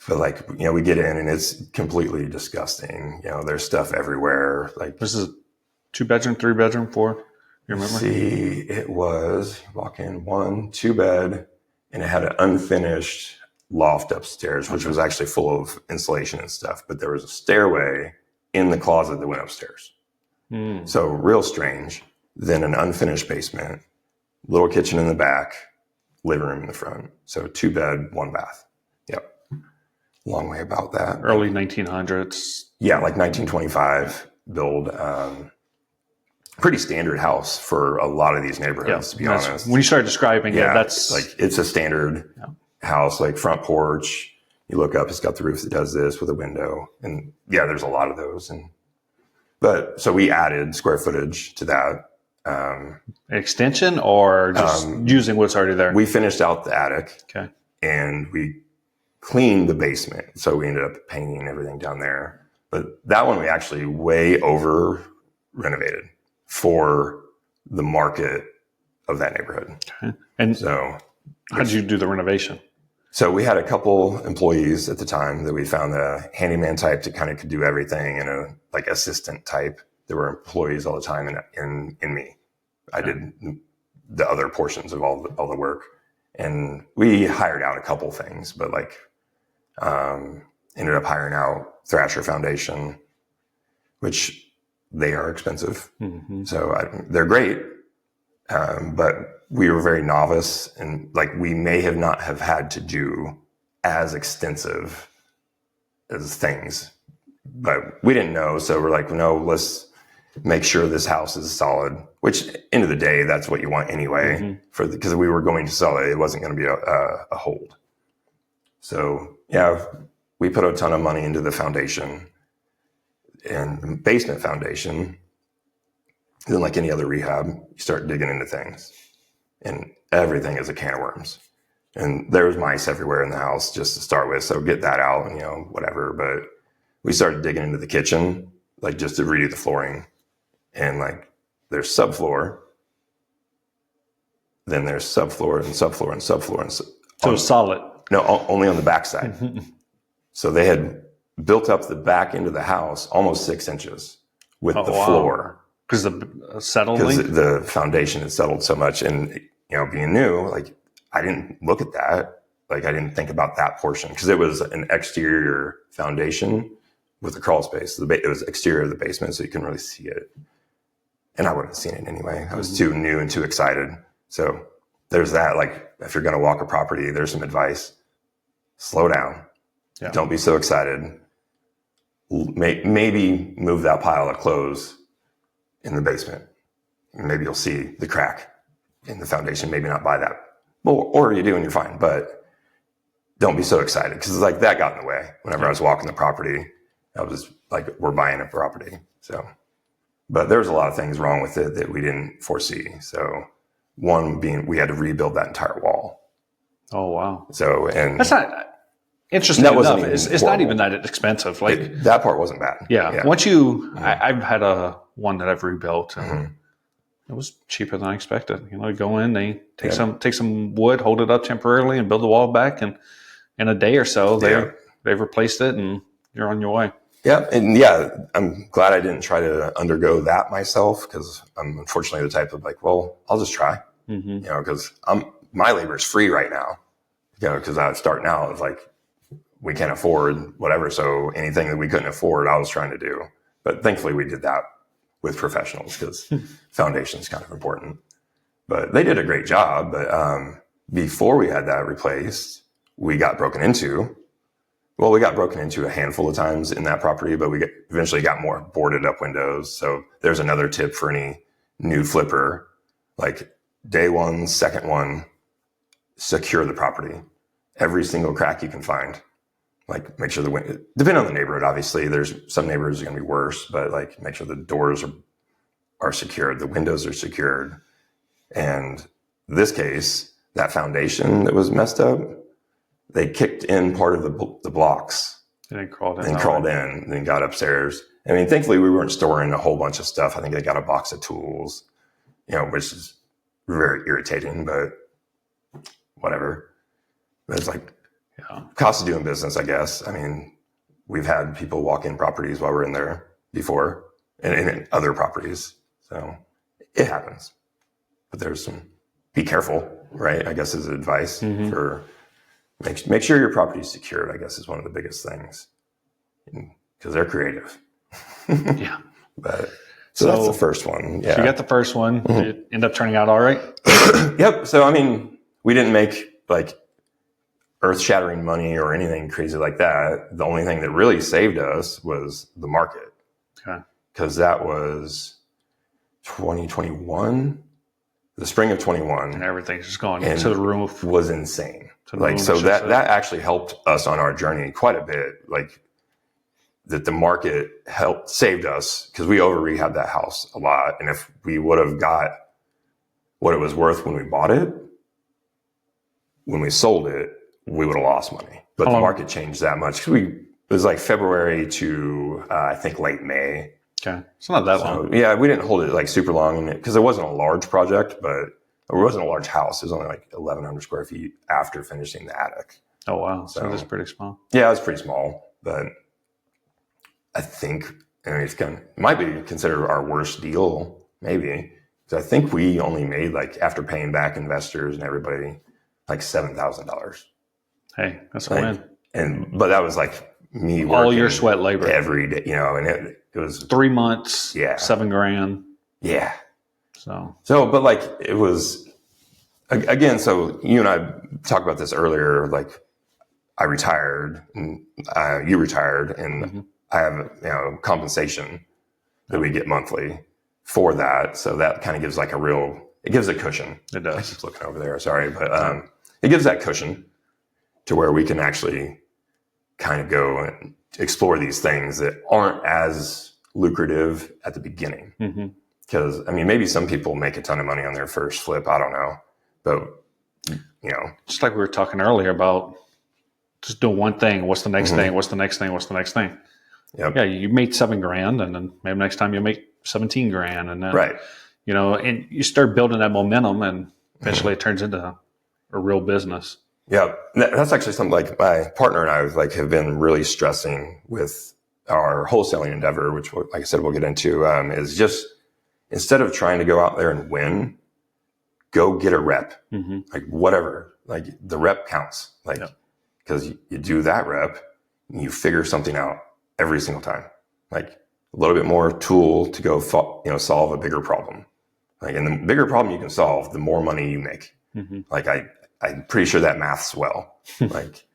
[SPEAKER 1] But like, we get in and it's completely disgusting. There's stuff everywhere. Like,
[SPEAKER 2] this is 2-bedroom, 3-bedroom, 4. You remember?
[SPEAKER 1] See, it was walk in 1 2-bed, and it had an unfinished loft upstairs, which was actually full of insulation and stuff. But there was a stairway in the closet that went upstairs. So real strange. Then an unfinished basement, little kitchen in the back, living room in the front. So 2-bed, 1 bath. Yep. Long way about that.
[SPEAKER 2] Early 1900s.
[SPEAKER 1] Yeah, like 1925 build. Pretty standard house for a lot of these neighborhoods, to be honest.
[SPEAKER 2] When you start describing it, that's
[SPEAKER 1] like, it's a standard house, like front porch. You look up, it's got the roof that does this with a window. And there's a lot of those. But so we added square footage to that.
[SPEAKER 2] Extension or just using what's already there?
[SPEAKER 1] We finished out the attic.
[SPEAKER 2] Okay.
[SPEAKER 1] And we cleaned the basement. So we ended up painting everything down there. But that one we actually way over renovated for the market of that neighborhood.
[SPEAKER 2] Okay. And
[SPEAKER 1] so
[SPEAKER 2] how did you do the renovation?
[SPEAKER 1] So we had a couple employees at the time that we found, a handyman type that kind of could do everything, and a like assistant type there were employees all the time in me. I did the other portions of all the work, and we hired out a couple things, but like ended up hiring out Thrasher Foundation, which they are expensive.
[SPEAKER 2] Mm-hmm.
[SPEAKER 1] So they're great, but we were very novice, and like we may have not have had to do as extensive as things, but we didn't know. So we're like, no, let's make sure this house is solid, which end of the day, that's what you want anyway, because we were going to sell it. It wasn't going to be a hold. So yeah, we put a ton of money into the foundation and the basement foundation. Then like any other rehab, you start digging into things, and everything is a can of worms. And there was mice everywhere in the house just to start with. So get that out and, whatever. But we started digging into the kitchen, like just to redo the flooring. And like there's subfloor, then there's subfloor and subfloor and subfloor. And
[SPEAKER 2] so solid?
[SPEAKER 1] No, only on the backside. So they had built up the back end of the house almost 6 inches with the floor.
[SPEAKER 2] Because the settling?
[SPEAKER 1] Because the foundation had settled so much. And, being new, like I didn't look at that. Like I didn't think about that portion because it was an exterior foundation with a crawl space. It was exterior of the basement, so you couldn't really see it. And I wouldn't have seen it anyway. I was too new and too excited. So there's that. Like if you're going to walk a property, there's some advice. Slow down. Yeah. Don't be so excited. Maybe move that pile of clothes in the basement. Maybe you'll see the crack in the foundation. Maybe not buy that. Or you do and you're fine. But don't be so excited because like that got in the way. Whenever I was walking the property, I was like, we're buying a property. So, but there was a lot of things wrong with it that we didn't foresee. So one being we had to rebuild that entire wall.
[SPEAKER 2] Oh, wow.
[SPEAKER 1] So, and
[SPEAKER 2] that's not interesting enough. It's not even that expensive. Like
[SPEAKER 1] that part wasn't bad.
[SPEAKER 2] Yeah. Once I've had one that I've rebuilt and it was cheaper than I expected. Go in, they take some wood, hold it up temporarily and build the wall back. And in a day or so, they've replaced it and you're on your way.
[SPEAKER 1] Yeah. And I'm glad I didn't try to undergo that myself because I'm unfortunately the type of like, well, I'll just try, because my labor is free right now, because I was starting out, it's like, we can't afford whatever. So anything that we couldn't afford, I was trying to do. But thankfully we did that with professionals because foundation is kind of important. But they did a great job. But before we had that replaced, we got broken into. Well, we got broken into a handful of times in that property, but we eventually got more boarded up windows. So there's another tip for any new flipper, like day one, second one, secure the property. Every single crack you can find. Like make sure the window, depending on the neighborhood, obviously there's some neighborhoods are going to be worse, but like make sure the doors are secured, the windows are secured. And this case, that foundation that was messed up, they kicked in part of the blocks
[SPEAKER 2] and crawled in
[SPEAKER 1] and then got upstairs. I mean, thankfully we weren't storing a whole bunch of stuff. I think they got a box of tools, which is very irritating, but whatever. But it's like, cost of doing business, I guess. I mean, we've had people walk in properties while we're in there before and in other properties. So it happens. But there's be careful, right? I guess is advice for make sure your property is secured, I guess is one of the biggest things because they're creative.
[SPEAKER 2] Yeah.
[SPEAKER 1] But so that's the first one. Yeah.
[SPEAKER 2] So you got the first one. Did it end up turning out all right?
[SPEAKER 1] Yep. So, I mean, we didn't make like earth-shattering money or anything crazy like that. The only thing that really saved us was the market.
[SPEAKER 2] Okay.
[SPEAKER 1] Because that was 2021, the spring of 21.
[SPEAKER 2] And everything's just gone to the roof.
[SPEAKER 1] Was insane. Like, so that actually helped us on our journey quite a bit. Like that the market saved us because we over-rehabbed that house a lot. And if we would have got what it was worth when we bought it, when we sold it, we would have lost money. But the market changed that much. It was like February to, I think, late May.
[SPEAKER 2] Okay. It's not that long.
[SPEAKER 1] Yeah, we didn't hold it like super long because it wasn't a large project, but it wasn't a large house. It was only like 1,100 square feet after finishing the attic.
[SPEAKER 2] Oh, wow. So that's pretty small.
[SPEAKER 1] Yeah, it was pretty small. But I think and might be considered our worst deal, maybe. Because I think we only made, like, after paying back investors and everybody, like $7,000.
[SPEAKER 2] Hey, that's a win.
[SPEAKER 1] But that was like me working
[SPEAKER 2] all your sweat labor
[SPEAKER 1] every day, and it was
[SPEAKER 2] 3 months,
[SPEAKER 1] yeah,
[SPEAKER 2] $7,000.
[SPEAKER 1] Yeah.
[SPEAKER 2] So,
[SPEAKER 1] but like it was, again, so you and I talked about this earlier, like I retired and you retired, and I have, compensation that we get monthly for that. So that kind of gives like it gives a cushion.
[SPEAKER 2] It does.
[SPEAKER 1] I keep looking over there. Sorry. But, it gives that cushion to where we can actually kind of go and explore these things that aren't as lucrative at the beginning. Because, maybe some people make a ton of money on their first flip. I don't know. But,
[SPEAKER 2] just like we were talking earlier about just doing one thing. What's the next thing? What's the next thing? What's the next thing?
[SPEAKER 1] Yep.
[SPEAKER 2] Yeah, you made $7,000, and then maybe next time you make $17,000, and then,
[SPEAKER 1] right.
[SPEAKER 2] And you start building that momentum, and eventually it turns into a real business.
[SPEAKER 1] Yeah, that's actually something like my partner and I have been really stressing with our wholesaling endeavor, which, like I said, we'll get into, is just instead of trying to go out there and win, go get a rep, like whatever, like the rep counts, like, because you do that rep and you figure something out every single time, like a little bit more tool to go, solve a bigger problem. Like, and the bigger problem you can solve, the more money you make. Like I'm pretty sure that math's well, like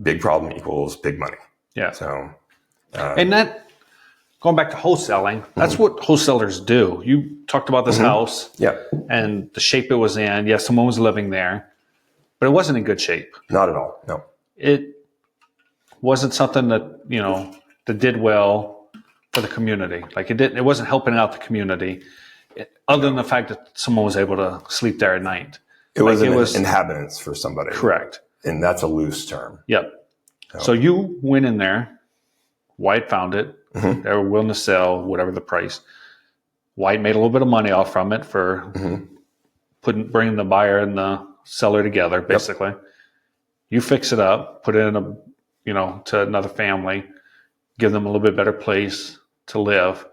[SPEAKER 1] big problem equals big money.
[SPEAKER 2] Yeah.
[SPEAKER 1] So,
[SPEAKER 2] and that, going back to wholesaling, that's what wholesalers do. You talked about this house, and the shape it was in. Yes, someone was living there, but it wasn't in good shape.
[SPEAKER 1] Not at all. No,
[SPEAKER 2] it wasn't something that that did well for the community. Like it wasn't helping out the community, other than the fact that someone was able to sleep there at night.
[SPEAKER 1] It was inhabitants for somebody.
[SPEAKER 2] Correct.
[SPEAKER 1] And that's a loose term.
[SPEAKER 2] Yep. So you went in there. White found it. They were willing to sell whatever the price. White made a little bit of money off from it for bringing the buyer and the seller together, basically. You fix it up, put it in to another family, give them a little bit better place to live.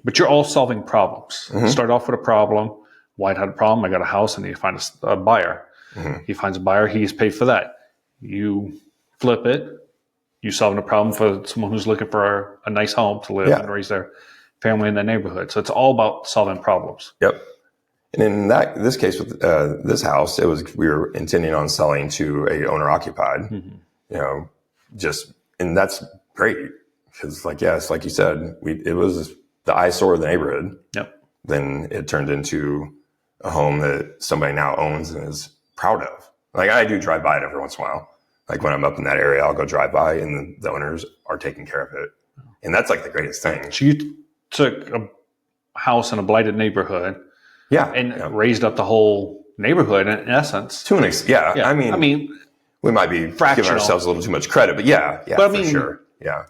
[SPEAKER 2] But you're all solving problems. Start off with a problem. White had a problem. I got a house, and he finds a buyer. He finds a buyer. He's paid for that. You flip it. You solving a problem for someone who's looking for a nice home to live and raise their family in the neighborhood. So it's all about solving problems. Yep.
[SPEAKER 1] And in this case with this house, we were intending on selling to a owner occupied. And that's great because, like you said, it was the eyesore of the neighborhood.
[SPEAKER 2] Yep.
[SPEAKER 1] Then it turned into a home that somebody now owns and is proud of. Like, I do drive by it every once in a while. Like, when I'm up in that area, I'll go drive by and the owners are taking care of it. And that's like the greatest thing.
[SPEAKER 2] So you took a house in a blighted neighborhood and raised up the whole neighborhood in essence.
[SPEAKER 1] To an extent, yeah. I mean, we might be giving ourselves a little too much credit, but but for sure. Yeah.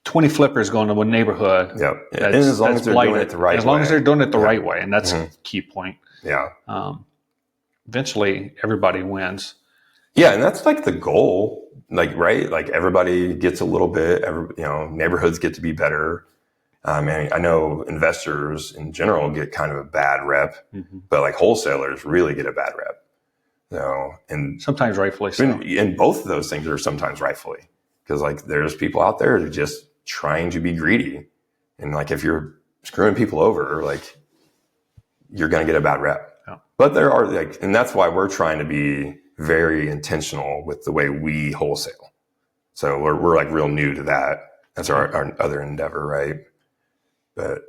[SPEAKER 2] 20 flippers going to one neighborhood.
[SPEAKER 1] Yeah. And as long as they're doing it the right way.
[SPEAKER 2] As long as they're doing it the right way. And that's a key point.
[SPEAKER 1] Yeah.
[SPEAKER 2] Eventually, everybody wins.
[SPEAKER 1] Yeah. And that's like the goal. Like, right? Like, everybody gets a little bit, neighborhoods get to be better. I know investors in general get kind of a bad rep, but like wholesalers really get a bad rep. And
[SPEAKER 2] sometimes rightfully so.
[SPEAKER 1] And both of those things are sometimes rightfully, because like there's people out there that are just trying to be greedy. And like, if you're screwing people over, like, you're going to get a bad rep. Yeah. But there are and that's why we're trying to be very intentional with the way we wholesale. So we're like real new to that. That's our other endeavor, right? But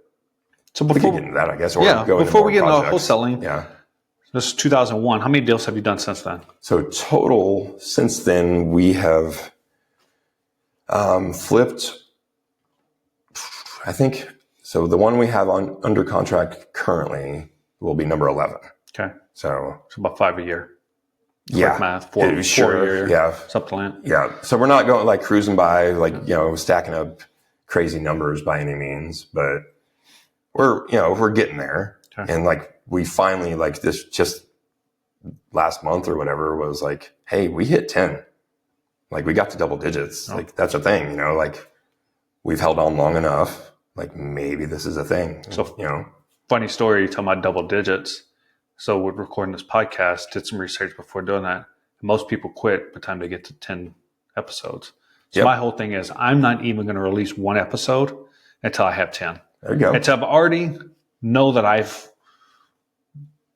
[SPEAKER 2] so before
[SPEAKER 1] we get into that, I guess.
[SPEAKER 2] Before we get into wholesaling, this is 2001. How many deals have you done since then?
[SPEAKER 1] So total since then, we have flipped. I think so. The one we have under contract currently will be number 11.
[SPEAKER 2] Okay,
[SPEAKER 1] so
[SPEAKER 2] it's about 5 a year.
[SPEAKER 1] Yeah,
[SPEAKER 2] math, 4 a year, something like that.
[SPEAKER 1] Yeah, so we're not going like cruising by, stacking up crazy numbers by any means, but we're getting there. Okay. And like, we finally, like, this just last month or whatever was like, hey, we hit 10. Like, we got to double digits. Like, that's a thing, like, we've held on long enough. like maybe this is a thing.
[SPEAKER 2] So,
[SPEAKER 1] you know,
[SPEAKER 2] funny story, you're talking about double digits. So we're recording this podcast, did some research before doing that. Most people quit by the time they get to 10 episodes. So my whole thing is I'm not even going to release one episode until I have 10.
[SPEAKER 1] There you go.
[SPEAKER 2] Until I've already know that I've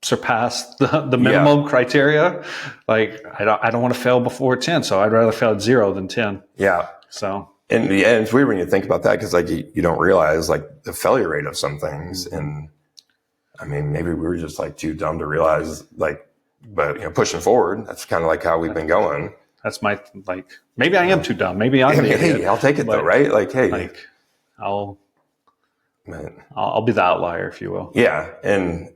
[SPEAKER 2] surpassed the minimum criteria. Like I don't want to fail before 10. So I'd rather fail at 0 than 10.
[SPEAKER 1] Yeah.
[SPEAKER 2] So.
[SPEAKER 1] And it's weird when you think about that because like you don't realize like the failure rate of some things. And I mean, maybe we were just like too dumb to realize like, but you know, pushing forward, that's kind of like how we've been going.
[SPEAKER 2] That's my, like, maybe I am too dumb. Maybe I'm an idiot.
[SPEAKER 1] Hey, I'll take it though, right? Like, hey,
[SPEAKER 2] like I'll be the outlier, if you will.
[SPEAKER 1] Yeah. And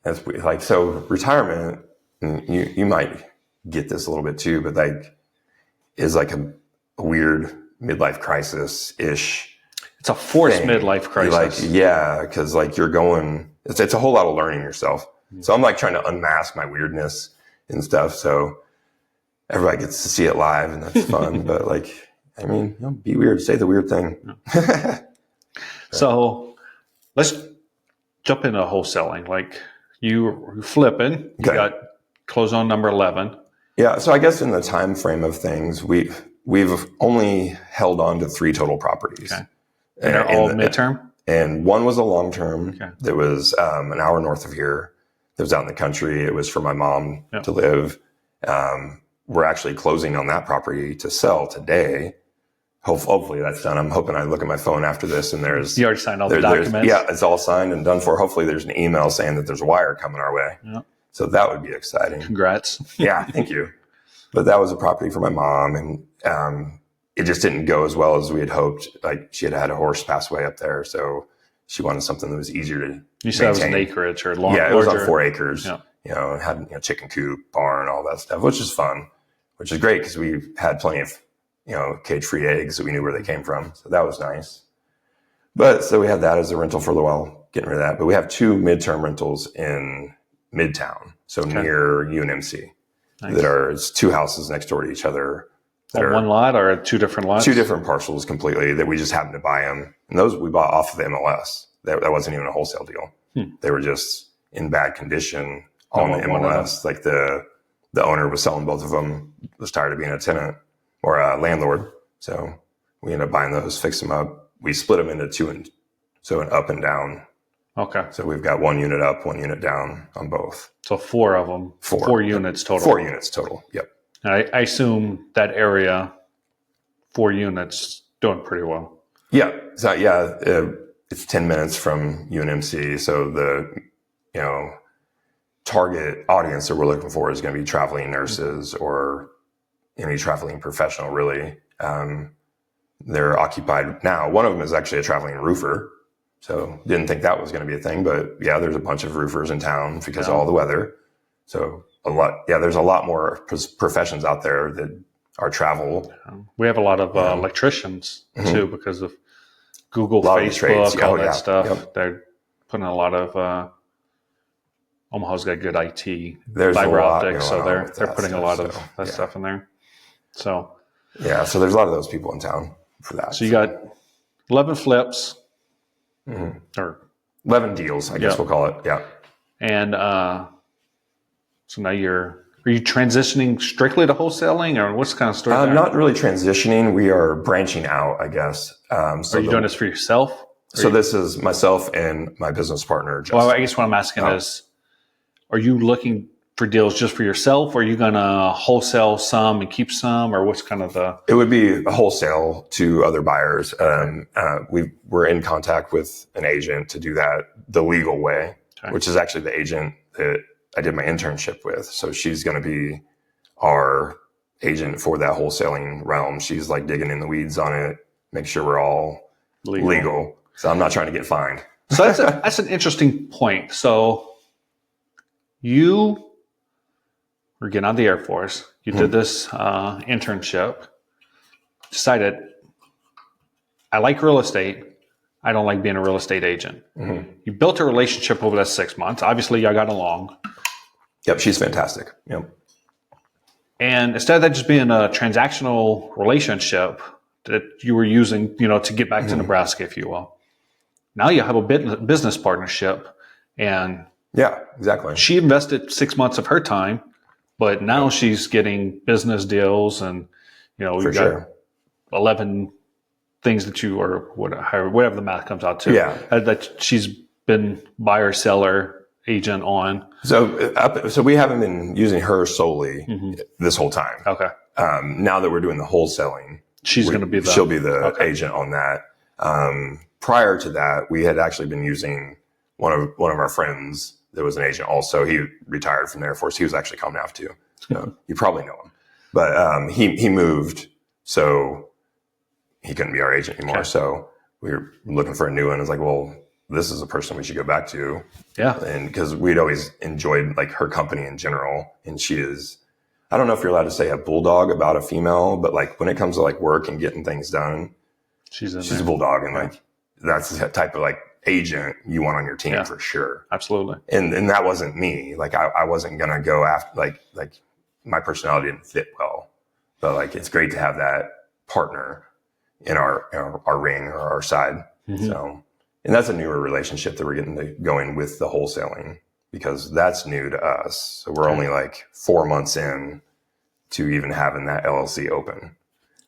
[SPEAKER 1] that's like, so retirement, and you might get this a little bit too, but like is like a weird midlife crisis ish.
[SPEAKER 2] It's a forced midlife crisis.
[SPEAKER 1] Like, yeah. Cause like you're going, it's a whole lot of learning yourself. So I'm like trying to unmask my weirdness and stuff. So everybody gets to see it live and that's fun. But like, I mean, you know, be weird, say the weird thing.
[SPEAKER 2] Yeah. So let's jump into wholesaling. Like you're flipping, you got close on number 11.
[SPEAKER 1] Yeah. So I guess in the time frame of things, we've only held on to 3 total properties.
[SPEAKER 2] Okay. And they're all midterm?
[SPEAKER 1] And one was a long-term that was an hour north of here. That was out in the country. It was for my mom to live. We're actually closing on that property to sell today. Hopefully that's done. I'm hoping I look at my phone after this and there's...
[SPEAKER 2] You already signed all the documents?
[SPEAKER 1] Yeah, it's all signed and done for. Hopefully there's an email saying that there's a wire coming our way. Yeah. So that would be exciting.
[SPEAKER 2] Congrats.
[SPEAKER 1] Yeah, thank you. But that was a property for my mom and it just didn't go as well as we had hoped. Like she had a horse pass away up there. So she wanted something that was easier to
[SPEAKER 2] You said
[SPEAKER 1] maintain.
[SPEAKER 2] It was an acreage or long.
[SPEAKER 1] Yeah, it was on 4 acres.
[SPEAKER 2] Yeah.
[SPEAKER 1] You know, it had chicken coop, barn, all that stuff, which is fun, which is great because we had plenty of, cage-free eggs that we knew where they came from. So that was nice. But so we had that as a rental for a little while, getting rid of that. But we have 2 midterm rentals in Midtown, so near UNMC. Nice. It's 2 houses next door to each other.
[SPEAKER 2] On one lot or 2 different lots?
[SPEAKER 1] 2 different parcels completely that we just happened to buy them. And those we bought off of the MLS. That wasn't even a wholesale deal. They were just in bad condition on the MLS. Like the owner was selling both of them, was tired of being a tenant or a landlord. So we ended up buying those, fixed them up. We split them into 2, so an up and down.
[SPEAKER 2] Okay.
[SPEAKER 1] So we've got 1 unit up, 1 unit down on both.
[SPEAKER 2] So 4 of them. 4 units total.
[SPEAKER 1] 4 units total. Yep.
[SPEAKER 2] I assume that area, 4 units, doing pretty well.
[SPEAKER 1] Yeah. So it's 10 minutes from UNMC. So the, target audience that we're looking for is going to be traveling nurses or any traveling professional, really. They're occupied now. One of them is actually a traveling roofer. So didn't think that was going to be a thing, but yeah, there's a bunch of roofers in town because of all the weather. So there's a lot more professions out there that are travel.
[SPEAKER 2] We have a lot of electricians too, because of Google, Facebook, all that stuff. Yep. They're putting a lot of, Omaha's got good IT,
[SPEAKER 1] there's
[SPEAKER 2] fiber optics, so they're putting a lot of that stuff in there. So
[SPEAKER 1] so there's a lot of those people in town for that.
[SPEAKER 2] So you got 11 flips,
[SPEAKER 1] or 11 deals, I guess we'll call it. Yeah.
[SPEAKER 2] And so now are you transitioning strictly to wholesaling, or what's the kind of story there?
[SPEAKER 1] Not really transitioning. We are branching out, I guess.
[SPEAKER 2] So are you doing this for yourself?
[SPEAKER 1] So this is myself and my business partner, Justin.
[SPEAKER 2] Well, I guess what I'm asking is, are you looking for deals just for yourself, or are you going to wholesale some and keep some, or what's kind of the...
[SPEAKER 1] It would be a wholesale to other buyers. We're in contact with an agent to do that the legal way, which is actually the agent that I did my internship with. So she's going to be our agent for that wholesaling realm. She's like digging in the weeds on it, make sure we're all legal. So I'm not trying to get fined.
[SPEAKER 2] So that's an interesting point. So you were getting out of the Air Force. You did this internship, decided, I like real estate. I don't like being a real estate agent. You built a relationship over that 6 months. Obviously, y'all got along.
[SPEAKER 1] Yep, she's fantastic. Yep.
[SPEAKER 2] And instead of that just being a transactional relationship that you were using, to get back to Nebraska, if you will, now you have a business partnership, and
[SPEAKER 1] Yeah, exactly.
[SPEAKER 2] she invested 6 months of her time, but now she's getting business deals, and
[SPEAKER 1] For
[SPEAKER 2] we've got
[SPEAKER 1] sure.
[SPEAKER 2] 11 things that you, or whatever the math comes out to,
[SPEAKER 1] Yeah.
[SPEAKER 2] that she's been buyer, seller, agent on.
[SPEAKER 1] So we haven't been using her solely this whole time.
[SPEAKER 2] Okay.
[SPEAKER 1] Now that we're doing the wholesaling,
[SPEAKER 2] She's going to be
[SPEAKER 1] she'll be the
[SPEAKER 2] okay.
[SPEAKER 1] agent on that. Prior to that, we had actually been using one of our friends that was an agent also. He retired from the Air Force. He was actually coming out too. So you probably know him. But he moved, so he couldn't be our agent anymore. Okay. So we were looking for a new one. It's like, well, this is a person we should go back to.
[SPEAKER 2] Yeah.
[SPEAKER 1] And because we'd always enjoyed like her company in general. And she is, I don't know if you're allowed to say a bulldog about a female, but like when it comes to like work and getting things done, she's a bulldog. And like, that's the type of like agent you want on your team for sure.
[SPEAKER 2] Absolutely.
[SPEAKER 1] And that wasn't me. Like I wasn't going to go after, like my personality didn't fit well, but like, it's great to have that partner in our ring or our side. So, and that's a newer relationship that we're getting going with the wholesaling, because that's new to us. So we're only like 4 months in to even having that LLC open.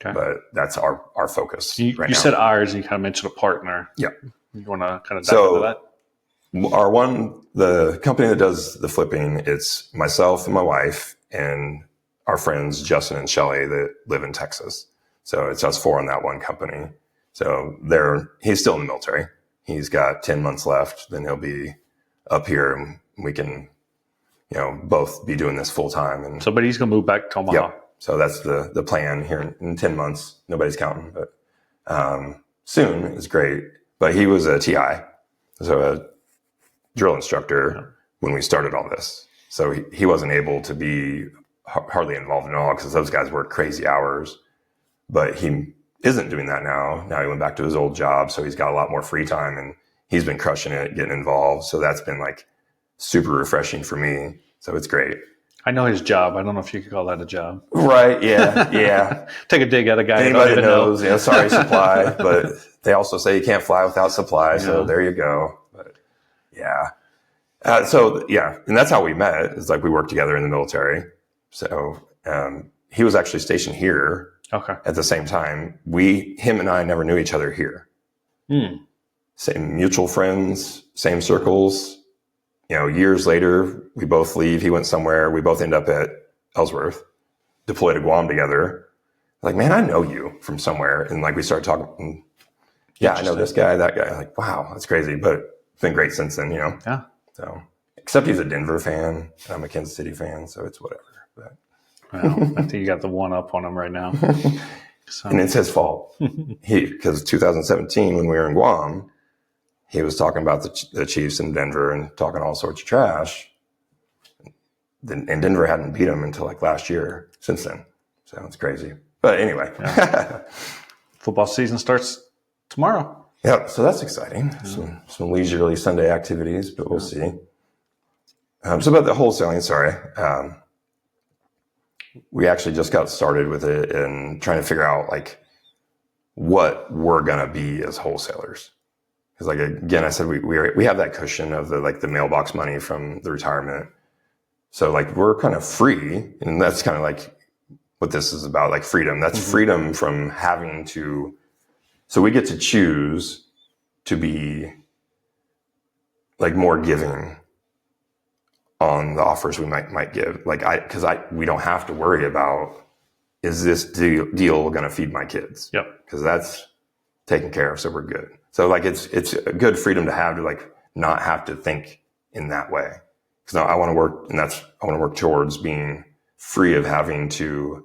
[SPEAKER 1] Okay. But that's our focus right now.
[SPEAKER 2] You said ours, and you kind of mentioned a partner.
[SPEAKER 1] Yeah.
[SPEAKER 2] You want to kind of dive into that?
[SPEAKER 1] The company that does the flipping, it's myself and my wife and our friends, Justin and Shelly, that live in Texas. So it's us 4 on that one company. So he's still in the military. He's got 10 months left. Then he'll be up here, and we can, both be doing this full time. And
[SPEAKER 2] but he's going to move back to Omaha.
[SPEAKER 1] Yep. So that's the plan here in 10 months. Nobody's counting, but soon is great. But he was a TI, so a drill instructor when we started all this. So he wasn't able to be hardly involved in it all, because those guys work crazy hours. But he isn't doing that now. Now he went back to his old job, so he's got a lot more free time, and he's been crushing it, getting involved. So that's been like super refreshing for me. So it's great.
[SPEAKER 2] I know his job. I don't know if you could call that a job.
[SPEAKER 1] Right. Yeah. Yeah.
[SPEAKER 2] Take a dig at a guy.
[SPEAKER 1] Anybody that knows, sorry, supply, but they also say you can't fly without supply. So there you go. But yeah. And that's how we met. It's like we worked together in the military. So he was actually stationed here.
[SPEAKER 2] Okay.
[SPEAKER 1] At the same time, him and I never knew each other here. Same mutual friends, same circles. Years later, we both leave. He went somewhere. We both end up at Ellsworth, deployed to Guam together. Like, man, I know you from somewhere. And like, we started talking. Yeah, I know this guy, that guy. Like, wow, that's crazy. But it's been great since then,
[SPEAKER 2] Yeah.
[SPEAKER 1] So, except he's a Denver fan, and I'm a Kansas City fan, so it's whatever. But.
[SPEAKER 2] Well, I think you got the one up on him right now. So.
[SPEAKER 1] And it's his fault. Because 2017, when we were in Guam, he was talking about the Chiefs in Denver and talking all sorts of trash. And Denver hadn't beat him until like last year since then. So it's crazy. But anyway.
[SPEAKER 2] Yeah. Football season starts tomorrow.
[SPEAKER 1] Yeah, so that's exciting. Some leisurely Sunday activities, but we'll see. So about the wholesaling, sorry. We actually just got started with it and trying to figure out like what we're going to be as wholesalers. Because like, again, I said, we have that cushion of the mailbox money from the retirement. So like, we're kind of free, and that's kind of like what this is about, like freedom. That's freedom from having to, so we get to choose to be like more giving on the offers we might give. Like we don't have to worry about, is this deal going to feed my kids?
[SPEAKER 2] Yep.
[SPEAKER 1] Because that's taken care of. So we're good. So like, it's a good freedom to have, to like not have to think in that way. Because I want to work, and I want to work towards being free of having to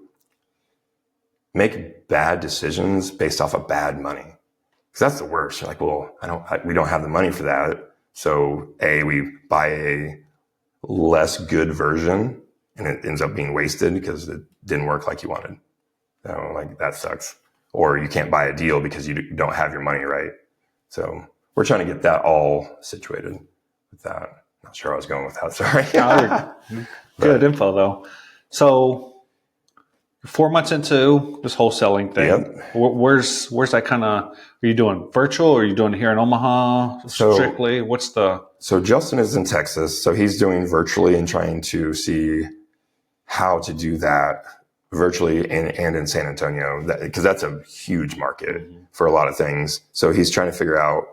[SPEAKER 1] make bad decisions based off of bad money. Because that's the worst. You're like, well, we don't have the money for that. So we buy a less good version, and it ends up being wasted because it didn't work like you wanted. So like, that sucks. Or you can't buy a deal because you don't have your money right. So we're trying to get that all situated with that. Not sure I was going with that. Sorry.
[SPEAKER 2] Good info though. So 4 months into this wholesaling thing.
[SPEAKER 1] Yep.
[SPEAKER 2] Where's that kind of? Are you doing virtual? Or are you doing it here in Omaha strictly? What's the?
[SPEAKER 1] So Justin is in Texas, so he's doing virtually and trying to see how to do that virtually and in San Antonio, because that's a huge market for a lot of things. So he's trying to figure out,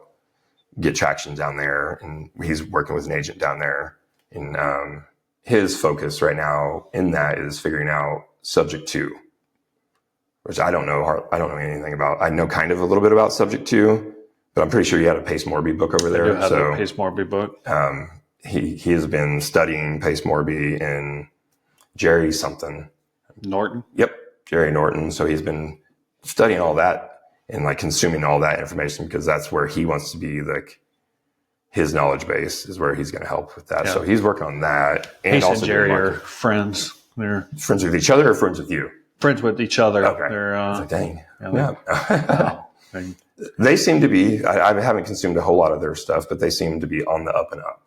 [SPEAKER 1] get traction down there, and he's working with an agent down there. And his focus right now in that is figuring out subject to, which I don't know anything about. I know kind of a little bit about subject to, but I'm pretty sure you had a Pace Morby book over there.
[SPEAKER 2] I do have a Pace Morby book.
[SPEAKER 1] He has been studying Pace Morby and Jerry something.
[SPEAKER 2] Norton?
[SPEAKER 1] Yep, Jerry Norton. So he's been studying all that and like consuming all that information, because that's where he wants to be, like his knowledge base is where he's going to help with that. Yeah. So he's working on that. And
[SPEAKER 2] Pace
[SPEAKER 1] also
[SPEAKER 2] and Jerry are friends. They're
[SPEAKER 1] friends with each other or friends with you?
[SPEAKER 2] Friends with each other.
[SPEAKER 1] Okay.
[SPEAKER 2] They're,
[SPEAKER 1] like, dang.
[SPEAKER 2] Yeah.
[SPEAKER 1] Wow. They seem to be, I haven't consumed a whole lot of their stuff, but they seem to be on the up and up.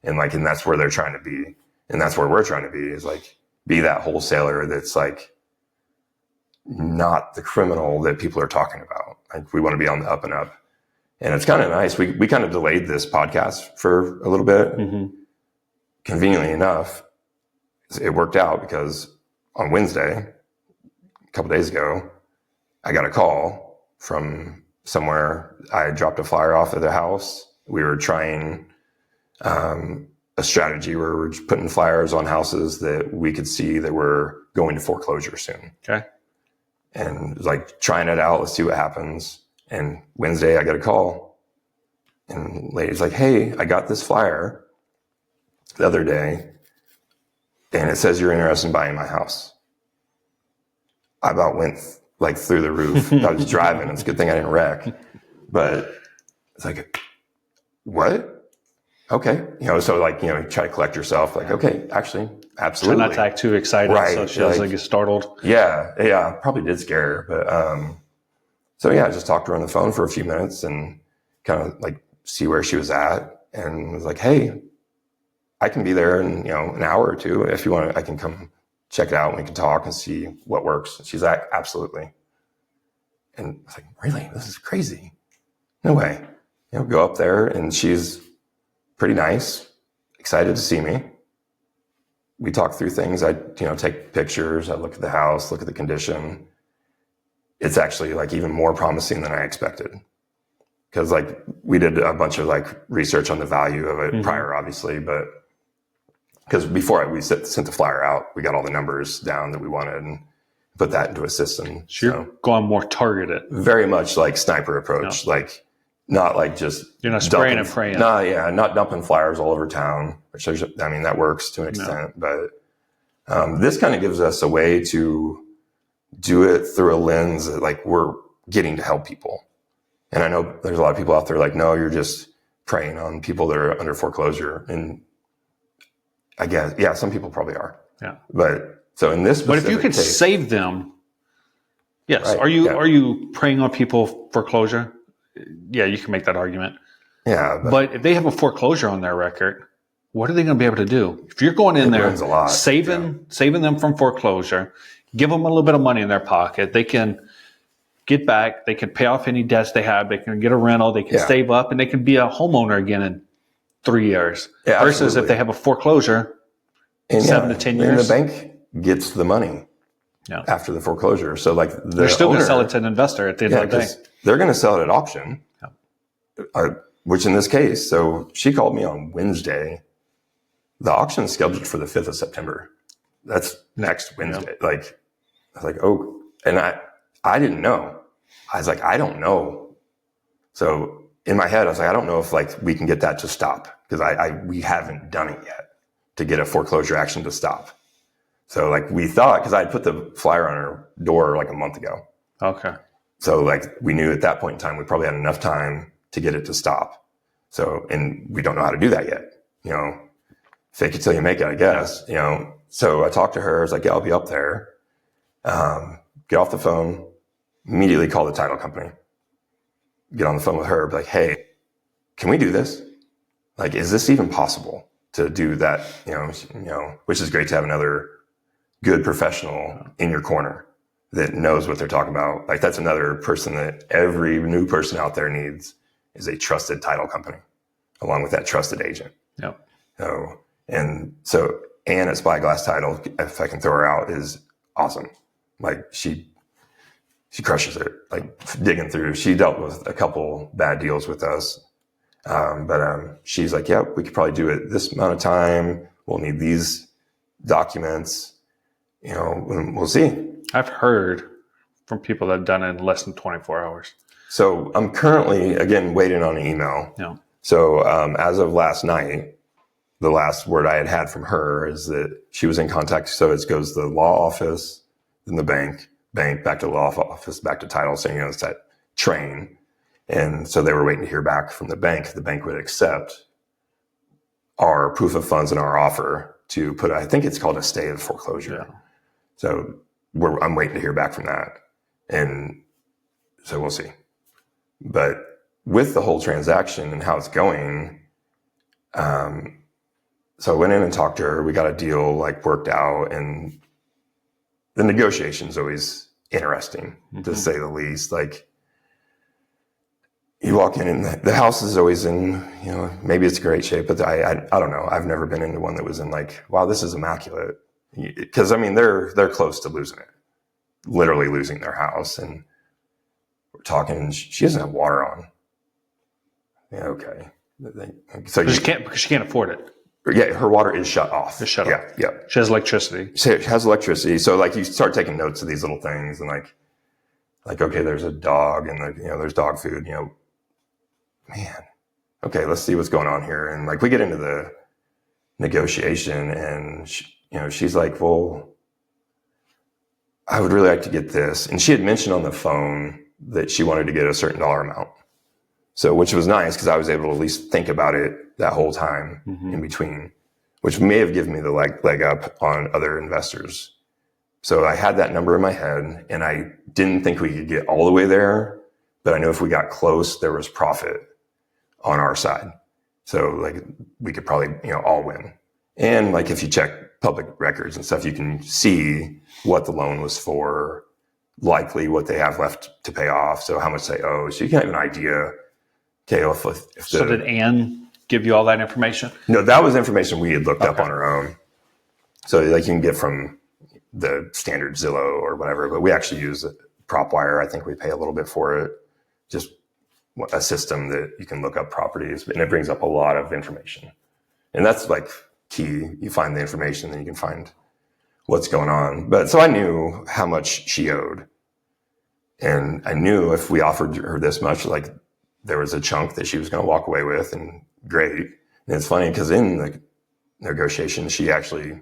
[SPEAKER 1] And like, and that's where they're trying to be. And that's where we're trying to be, is like, be that wholesaler that's like not the criminal that people are talking about. Like, we want to be on the up and up. And it's kind of nice. We kind of delayed this podcast for a little bit. Mm-hmm. Conveniently enough, it worked out because on Wednesday, a couple days ago, I got a call from somewhere. I dropped a flyer off at the house. We were trying a strategy where we're just putting flyers on houses that we could see that were going to foreclosure soon.
[SPEAKER 2] Okay.
[SPEAKER 1] And like trying it out. Let's see what happens. And Wednesday I got a call, and lady's like, hey, I got this flyer the other day and it says you're interested in buying my house. I about went like through the roof. I was driving. It's a good thing I didn't wreck, but it's like, what? Okay. So like, try to collect yourself. Like, okay, actually, absolutely.
[SPEAKER 2] Try not to act too excited.
[SPEAKER 1] Right.
[SPEAKER 2] So she doesn't get startled.
[SPEAKER 1] Yeah. Probably did scare her, but, so yeah, I just talked to her on the phone for a few minutes and kind of like see where she was at, and was like, hey, I can be there in, an hour or two. If you want, I can come check it out and we can talk and see what works. She's like, absolutely. And I was like, really? This is crazy. No way. Go up there, and she's pretty nice, excited to see me. We talk through things. I, take pictures. I look at the house, look at the condition. It's actually like even more promising than I expected. Because like we did a bunch of like research on the value of it prior, obviously, but because before we sent the flyer out, we got all the numbers down that we wanted and put that into a system.
[SPEAKER 2] So you're going more targeted.
[SPEAKER 1] Very much like sniper approach, like not like just
[SPEAKER 2] you're not spraying and praying.
[SPEAKER 1] Not dumping flyers all over town. Which that works to an extent, but this kind of gives us a way to do it through a lens that like we're getting to help people. And I know there's a lot of people out there like, no, you're just preying on people that are under foreclosure. And I guess, yeah, some people probably are.
[SPEAKER 2] Yeah.
[SPEAKER 1] But so in this,
[SPEAKER 2] but if you could save them, yes. Right, are you preying on people foreclosure? Yeah, you can make that argument.
[SPEAKER 1] Yeah.
[SPEAKER 2] But if they have a foreclosure on their record, what are they going to be able to do? If you're going in there, saving them from foreclosure, give them a little bit of money in their pocket, they can get back, they can pay off any debts they have, they can get a rental, they can save up, and they can be a homeowner again in 3 years.
[SPEAKER 1] Yeah,
[SPEAKER 2] versus
[SPEAKER 1] absolutely.
[SPEAKER 2] If they have a foreclosure,
[SPEAKER 1] in
[SPEAKER 2] 7 to 10 years.
[SPEAKER 1] And the bank gets the money after the foreclosure. So like
[SPEAKER 2] they're still going to sell it to an investor at the end of the day.
[SPEAKER 1] They're going to sell it at auction, which in this case, so she called me on Wednesday. The auction is scheduled for the 5th of September. That's next Wednesday. Like, I was like, oh, and I didn't know. I was like, I don't know. So in my head, I was like, I don't know if like we can get that to stop, because we haven't done it yet to get a foreclosure action to stop. So like we thought, because I had put the flyer on her door like a month ago.
[SPEAKER 2] Okay.
[SPEAKER 1] So like we knew at that point in time, we probably had enough time to get it to stop. So, and we don't know how to do that yet. Fake it till you make it, I guess, So I talked to her. I was like, yeah, I'll be up there. Get off the phone, immediately call the title company. Get on the phone with her, be like, hey, can we do this? Like, is this even possible to do that? Which is great to have another good professional in your corner that knows what they're talking about. Like that's another person that every new person out there needs is a trusted title company along with that trusted agent.
[SPEAKER 2] Yep.
[SPEAKER 1] So Anne at Spyglass Title, if I can throw her out, is awesome. Like she crushes it, like digging through. She dealt with a couple bad deals with us. But she's like, yeah, we could probably do it this amount of time. We'll need these documents, and we'll see.
[SPEAKER 2] I've heard from people that have done it in less than 24 hours.
[SPEAKER 1] So I'm currently, again, waiting on an email.
[SPEAKER 2] Yeah.
[SPEAKER 1] So as of last night, the last word I had from her is that she was in contact. So it goes to the law office, then the bank, back to the law office, back to title. So, it's that train. And so they were waiting to hear back from the bank. The bank would accept our proof of funds and our offer to put, I think it's called a stay of foreclosure. Yeah. So I'm waiting to hear back from that. And so we'll see. But with the whole transaction and how it's going, so I went in and talked to her. We got a deal worked out, and the negotiation is always interesting, to say the least. Like, you walk in and the house is always in, maybe it's great shape, but I don't know. I've never been into one that was in wow, this is immaculate. Because they're close to losing it, literally losing their house. And we're talking, she doesn't have water on. Yeah, okay. So
[SPEAKER 2] because she can't afford it.
[SPEAKER 1] Yeah, her water is shut off.
[SPEAKER 2] It's shut off.
[SPEAKER 1] Yeah.
[SPEAKER 2] She has electricity.
[SPEAKER 1] She has electricity. So you start taking notes of these little things and okay, there's a dog and there's dog food, man, okay, let's see what's going on here. And we get into the negotiation and she's like, well, I would really like to get this. And she had mentioned on the phone that she wanted to get a certain dollar amount. So, which was nice because I was able to at least think about it that whole time in between, which may have given me the leg up on other investors. So I had that number in my head and I didn't think we could get all the way there, but I knew if we got close, there was profit on our side. So we could probably, all win. And if you check public records and stuff, you can see what the loan was for, likely what they have left to pay off. So how much they owe. So you can have an idea. Okay.
[SPEAKER 2] So did Anne give you all that information?
[SPEAKER 1] No, that was information we had looked up on our own. So you can get from the standard Zillow or whatever, but we actually use PropWire. I think we pay a little bit for it. Just a system that you can look up properties, and it brings up a lot of information. And that's key. You find the information, then you can find what's going on. But so I knew how much she owed. And I knew if we offered her this much, there was a chunk that she was going to walk away with, and great. And it's funny because in the negotiation, she actually,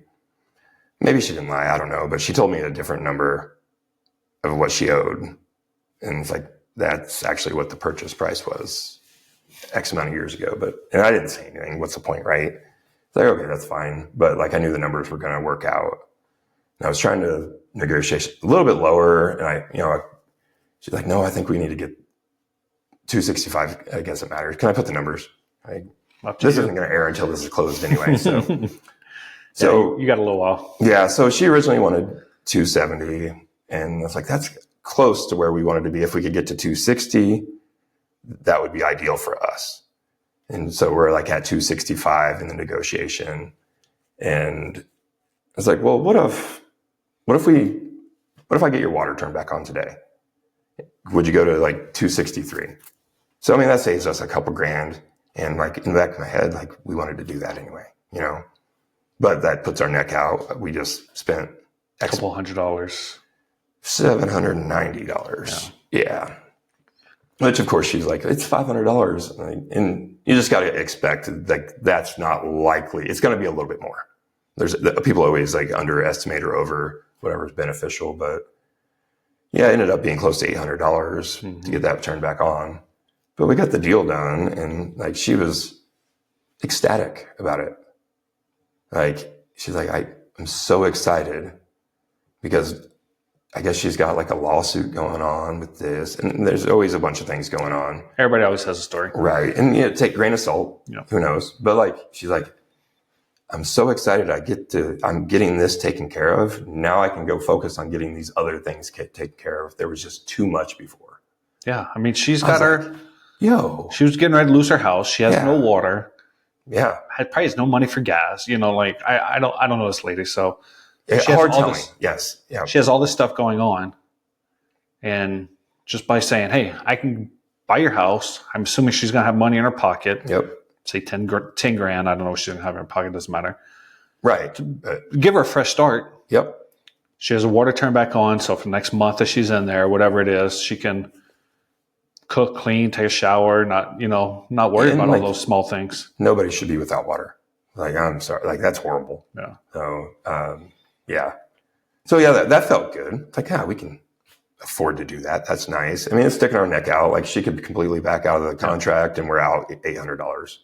[SPEAKER 1] maybe she didn't lie, I don't know, but she told me a different number of what she owed. And it's that's actually what the purchase price was X amount of years ago. And I didn't say anything. What's the point, right? It's okay, that's fine. But I knew the numbers were going to work out. And I was trying to negotiate a little bit lower. And she's like, no, I think we need to get 265. I guess it matters. Can I put the numbers? This isn't going to air until this is closed anyway. So
[SPEAKER 2] you got a little while.
[SPEAKER 1] Yeah. So she originally wanted 270. And I was like, that's close to where we wanted to be. If we could get to 260, that would be ideal for us. And so we're at 265 in the negotiation. And I was like, well, what if I get your water turned back on today? Would you go to 263? So, that saves us a couple grand. And in the back of my head, we wanted to do that anyway, but that puts our neck out. We just spent
[SPEAKER 2] a couple $100.
[SPEAKER 1] $790. Yeah. Which of course she's like, it's $500. And you just got to expect that's not likely. It's going to be a little bit more. People always underestimate or over whatever's beneficial, but yeah, it ended up being close to $800 to get that turned back on. But we got the deal done, and she was ecstatic about it. She's like, I'm so excited because I guess she's got a lawsuit going on with this, and there's always a bunch of things going on.
[SPEAKER 2] Everybody always has a story,
[SPEAKER 1] right? And take a grain of salt.
[SPEAKER 2] Yeah.
[SPEAKER 1] Who knows? But she's like, I'm so excited I'm getting this taken care of. Now I can go focus on getting these other things taken care of. There was just too much before.
[SPEAKER 2] Yeah. I mean, she was getting ready to lose her house. She has no water.
[SPEAKER 1] Yeah.
[SPEAKER 2] Probably has no money for gas. Like I don't know this lady. So
[SPEAKER 1] she has all this. Yes. Yeah.
[SPEAKER 2] She has all this stuff going on. And just by saying, hey, I can buy your house. I'm assuming she's going to have money in her pocket.
[SPEAKER 1] Yep.
[SPEAKER 2] Say 10 grand. I don't know what she's going to have in her pocket. Doesn't matter.
[SPEAKER 1] Right.
[SPEAKER 2] Give her a fresh start.
[SPEAKER 1] Yep.
[SPEAKER 2] She has a water turned back on. So for the next month that she's in there, whatever it is, she can cook, clean, take a shower, not worry about all those small things.
[SPEAKER 1] Nobody should be without water. Like, I'm sorry. Like, that's horrible.
[SPEAKER 2] Yeah.
[SPEAKER 1] So, yeah. So, yeah, that felt good. It's like, we can afford to do that. That's nice. I mean, it's sticking our neck out. Like, she could completely back out of the contract and we're out $800.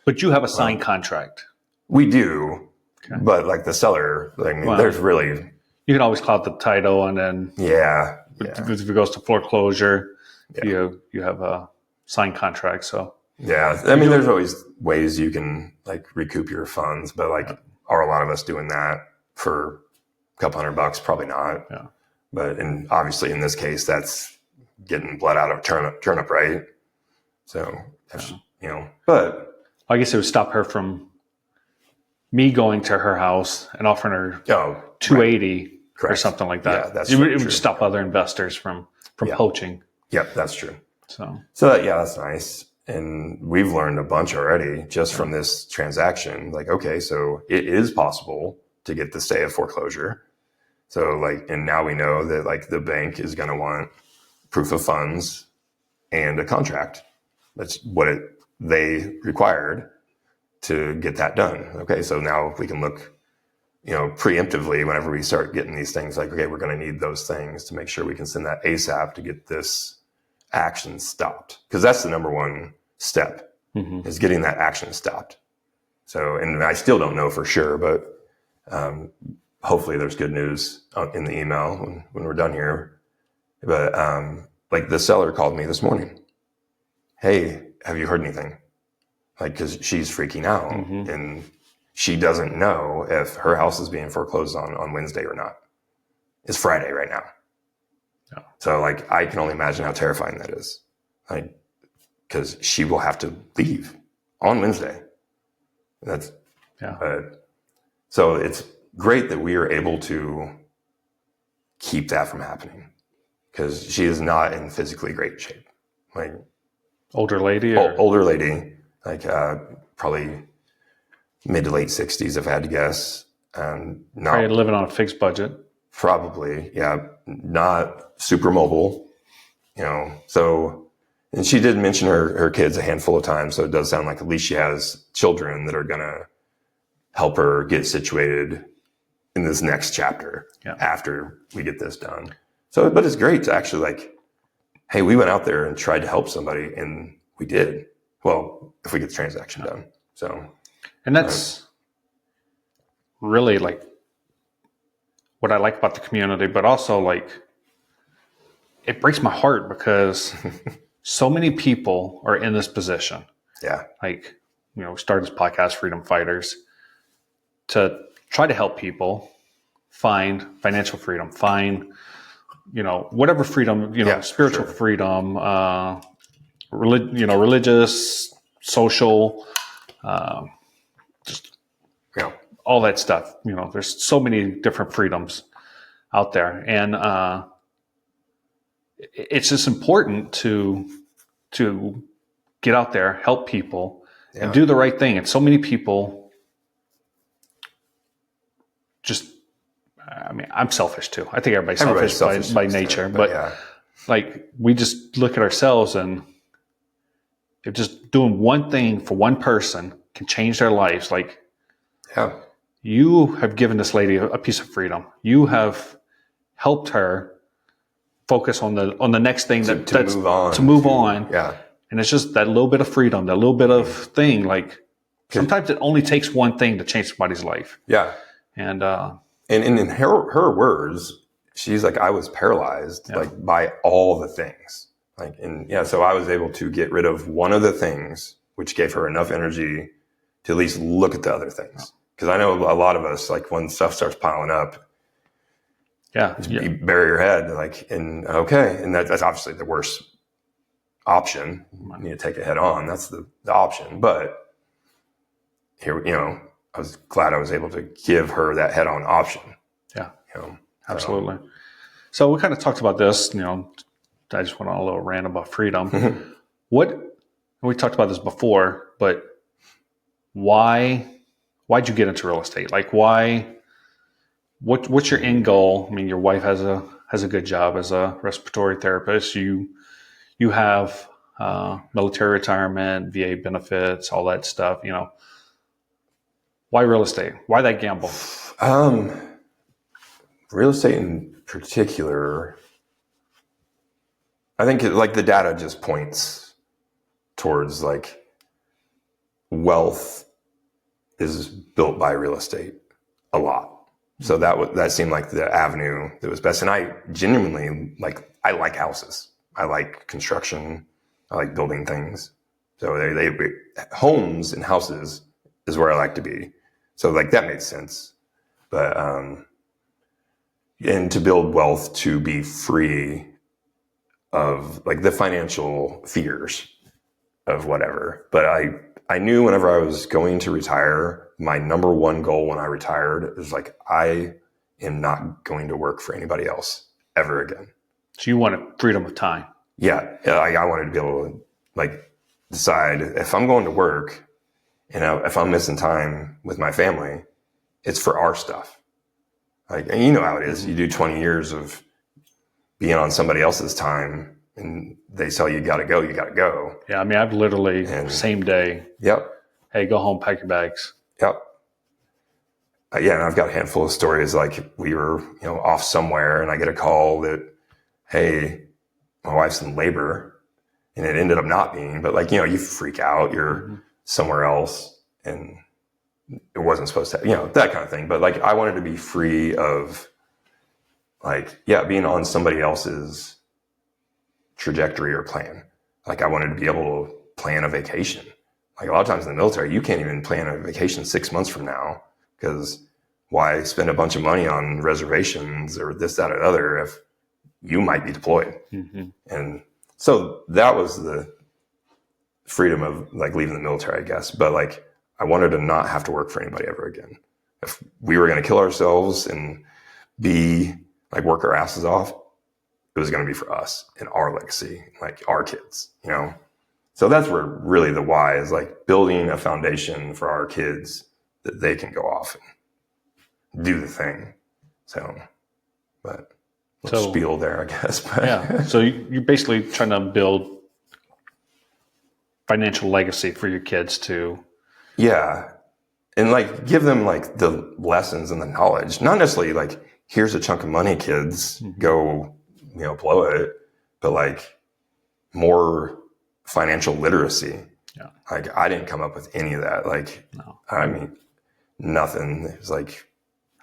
[SPEAKER 2] But you have a signed contract.
[SPEAKER 1] We do. Okay. But like the seller, there's really...
[SPEAKER 2] You can always clout the title and then...
[SPEAKER 1] Yeah.
[SPEAKER 2] If it goes to foreclosure, you have a signed contract. So...
[SPEAKER 1] Yeah. I mean, there's always ways you can like recoup your funds, but are a lot of us doing that for a couple $100? Probably not.
[SPEAKER 2] Yeah.
[SPEAKER 1] But obviously in this case, that's getting blood out of turnip, right? So, but...
[SPEAKER 2] I guess it would stop her from me going to her house and offering her $280 or something like that.
[SPEAKER 1] Yeah, that's
[SPEAKER 2] it would stop other investors from poaching.
[SPEAKER 1] Yep, that's true.
[SPEAKER 2] So
[SPEAKER 1] that's nice. And we've learned a bunch already just from this transaction. Like, okay, so it is possible to get the stay of foreclosure. So and now we know that the bank is going to want proof of funds and a contract. That's what they required to get that done. Okay, so now we can look, preemptively whenever we start getting these things like, okay, we're going to need those things to make sure we can send that ASAP to get this action stopped. Because that's the number one step, is getting that action stopped. So, and I still don't know for sure, but hopefully there's good news in the email when we're done here. But the seller called me this morning. Hey, have you heard anything? Because she's freaking out and she doesn't know if her house is being foreclosed on Wednesday or not. It's Friday right now. Yeah. So I can only imagine how terrifying that is. Because she will have to leave on Wednesday. So it's great that we are able to keep that from happening because she is not in physically great shape.
[SPEAKER 2] Older lady?
[SPEAKER 1] Older lady, probably mid to late 60s, if I had to guess.
[SPEAKER 2] Probably living on a fixed budget.
[SPEAKER 1] Probably, yeah. Not super mobile, So, and she did mention her kids a handful of times, so it does sound like at least she has children that are going to help her get situated in this next chapter after we get this done. So, but it's great to actually hey, we went out there and tried to help somebody, and we did. Well, if we get the transaction done. So,
[SPEAKER 2] and that's really what I like about the community, but also it breaks my heart because so many people are in this position.
[SPEAKER 1] Yeah.
[SPEAKER 2] We started this podcast, Freedom Fighters, to try to help people find financial freedom, find whatever freedom, spiritual freedom, religious, social, just all that stuff. There's so many different freedoms out there, and it's just important to get out there, help people, and do the right thing. And so many people just. I'm selfish too. I think everybody's selfish by nature, but we just look at ourselves, and if just doing one thing for one person can change their lives, you have given this lady a piece of freedom. You have helped her focus on the next thing to move on.
[SPEAKER 1] Yeah.
[SPEAKER 2] And it's just that little bit of freedom, that little bit of thing. Sometimes it only takes one thing to change somebody's life.
[SPEAKER 1] Yeah.
[SPEAKER 2] And
[SPEAKER 1] in her words, she's I was paralyzed by all the things. So I was able to get rid of one of the things, which gave her enough energy to at least look at the other things. Because I know a lot of us, like when stuff starts piling up, you bury your head, like, and that's obviously the worst option. You need to take it head on. That's the option. But here, I was glad I was able to give her that head on option.
[SPEAKER 2] Yeah, absolutely. So we kind of talked about this, I just went on a little rant about freedom. We talked about this before, but why'd you get into real estate? Like what's your end goal? I mean, your wife has a good job as a respiratory therapist. You have military retirement, VA benefits, all that stuff. Why real estate? Why that gamble?
[SPEAKER 1] Real estate in particular, I think like the data just points towards like wealth is built by real estate a lot. So that seemed like the avenue that was best. And I genuinely I like houses. I like construction. I like building things. So they homes and houses is where I like to be. So like that made sense. But, and to build wealth, to be free of like the financial fears of whatever. But I knew whenever I was going to retire, my number one goal when I retired is like, I am not going to work for anybody else ever again.
[SPEAKER 2] So you wanted freedom of time.
[SPEAKER 1] Yeah. I wanted to be able to like decide if I'm going to work, if I'm missing time with my family, it's for our stuff. Like, and you know how it is. You do 20 years of being on somebody else's time and they tell you gotta go, you gotta go.
[SPEAKER 2] Yeah. I mean, I've literally same day.
[SPEAKER 1] Yep.
[SPEAKER 2] Hey, go home, pack your bags.
[SPEAKER 1] Yep. And I've got a handful of stories. Like we were, off somewhere and I get a call that, hey, my wife's in labor, and it ended up not being, but like, you freak out, you're somewhere else and it wasn't supposed to, that kind of thing. But like, I wanted to be free of like, being on somebody else's trajectory or plan. Like I wanted to be able to plan a vacation. Like a lot of times in the military, you can't even plan a vacation 6 months from now, because why spend a bunch of money on reservations or this, that, or the other if you might be deployed? And so that was the freedom of like leaving the military, I guess. But like, I wanted to not have to work for anybody ever again. If we were going to kill ourselves and work our asses off, it was going to be for us and our legacy, like our kids, So that's where really the why is, like building a foundation for our kids that they can go off and do the thing. So, but spiel there, I guess. But.
[SPEAKER 2] Yeah. So you're basically trying to build financial legacy for your kids to.
[SPEAKER 1] Yeah. And like give them like the lessons and the knowledge, not necessarily like, here's a chunk of money, kids, go, blow it, but like more financial literacy.
[SPEAKER 2] Yeah.
[SPEAKER 1] Like I didn't come up with any of that. Like, no. I mean, nothing. It was like,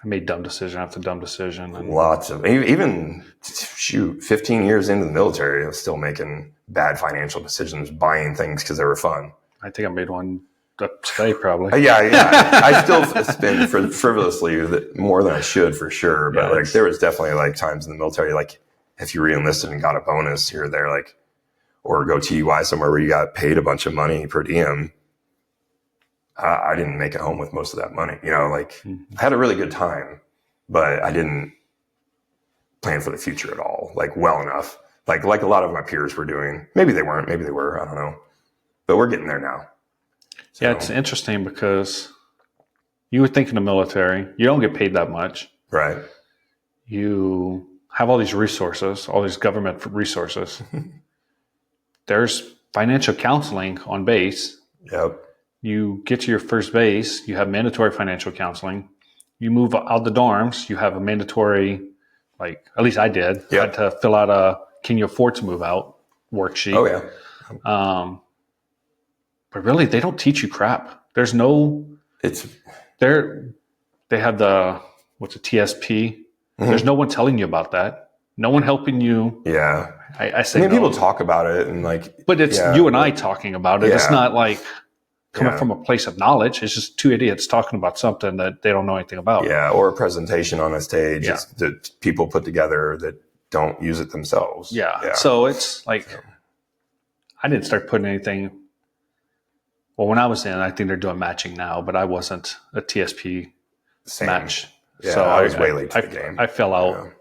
[SPEAKER 2] I made dumb decision after dumb decision. And
[SPEAKER 1] lots of, even 15 years into the military, I was still making bad financial decisions, buying things because they were fun.
[SPEAKER 2] I think I made one today, probably.
[SPEAKER 1] Yeah. I still spend frivolously more than I should, for sure. But like, there was definitely like times in the military, like if you re-enlisted and got a bonus here or there, like, or go TUI somewhere where you got paid a bunch of money per diem, I didn't make it home with most of that money. I had a really good time, but I didn't plan for the future at all, like well enough. Like a lot of my peers were doing. Maybe they weren't, maybe they were, I don't know. But we're getting there now. So.
[SPEAKER 2] Yeah, it's interesting because you would think in the military, you don't get paid that much.
[SPEAKER 1] Right.
[SPEAKER 2] You have all these resources, all these government resources. There's financial counseling on base.
[SPEAKER 1] Yep.
[SPEAKER 2] You get to your first base, you have mandatory financial counseling. You move out the dorms, you have a mandatory, like at least I did.
[SPEAKER 1] Yep.
[SPEAKER 2] I had to fill out a can you afford to move out worksheet.
[SPEAKER 1] Oh yeah.
[SPEAKER 2] But really, they don't teach you crap. There's no. They have the what's a TSP. There's no one telling you about that. No one helping you.
[SPEAKER 1] Yeah.
[SPEAKER 2] I say
[SPEAKER 1] people talk about it and like.
[SPEAKER 2] But it's you and I talking about it. Yeah. It's not like coming from a place of knowledge. It's just two idiots talking about something that they don't know anything about.
[SPEAKER 1] Yeah, or a presentation on a stage
[SPEAKER 2] Yeah.
[SPEAKER 1] that people put together that don't use it themselves.
[SPEAKER 2] Yeah. So it's like, I didn't start putting anything. Well, when I was in, I think they're doing matching now, but I wasn't a TSP match.
[SPEAKER 1] Yeah,
[SPEAKER 2] so
[SPEAKER 1] I was way late to the game.
[SPEAKER 2] I fell out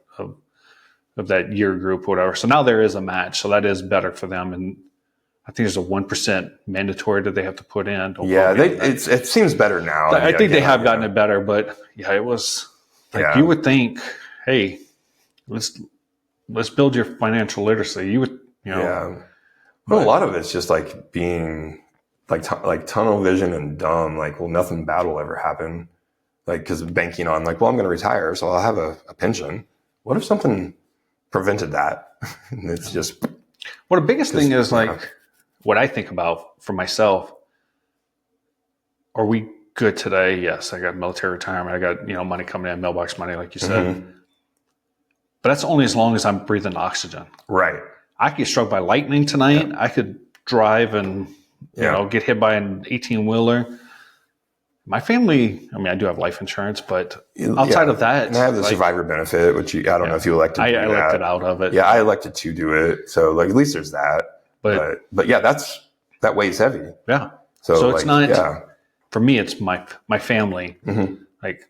[SPEAKER 2] of that year group, whatever. So now there is a match. So that is better for them. And I think there's a 1% mandatory that they have to put in.
[SPEAKER 1] It seems better now.
[SPEAKER 2] I think they have gotten it better, but it was like, you would think, hey, let's build your financial literacy. You would,
[SPEAKER 1] But a lot of it's just like being like tunnel vision and dumb. Like, well, nothing bad will ever happen. Like, because banking on like, well, I'm going to retire, so I'll have a pension. What if something prevented that? And it's just.
[SPEAKER 2] Well, the biggest thing is like what I think about for myself. Are we good today? Yes, I got military retirement. I got money coming in, mailbox money, like you said. Mm-hmm. But that's only as long as I'm breathing oxygen.
[SPEAKER 1] Right.
[SPEAKER 2] I could get struck by lightning tonight. Yeah. I could drive and get hit by an 18-wheeler. My family, I mean, I do have life insurance, but outside of that,
[SPEAKER 1] and I have the survivor benefit, which I don't know if you elected. I
[SPEAKER 2] elected out of it.
[SPEAKER 1] Yeah, I elected to do it, so like at least there's that. But yeah, that weighs heavy.
[SPEAKER 2] Yeah. So it's not. Yeah. For me, it's my family. Mm-hmm. Like,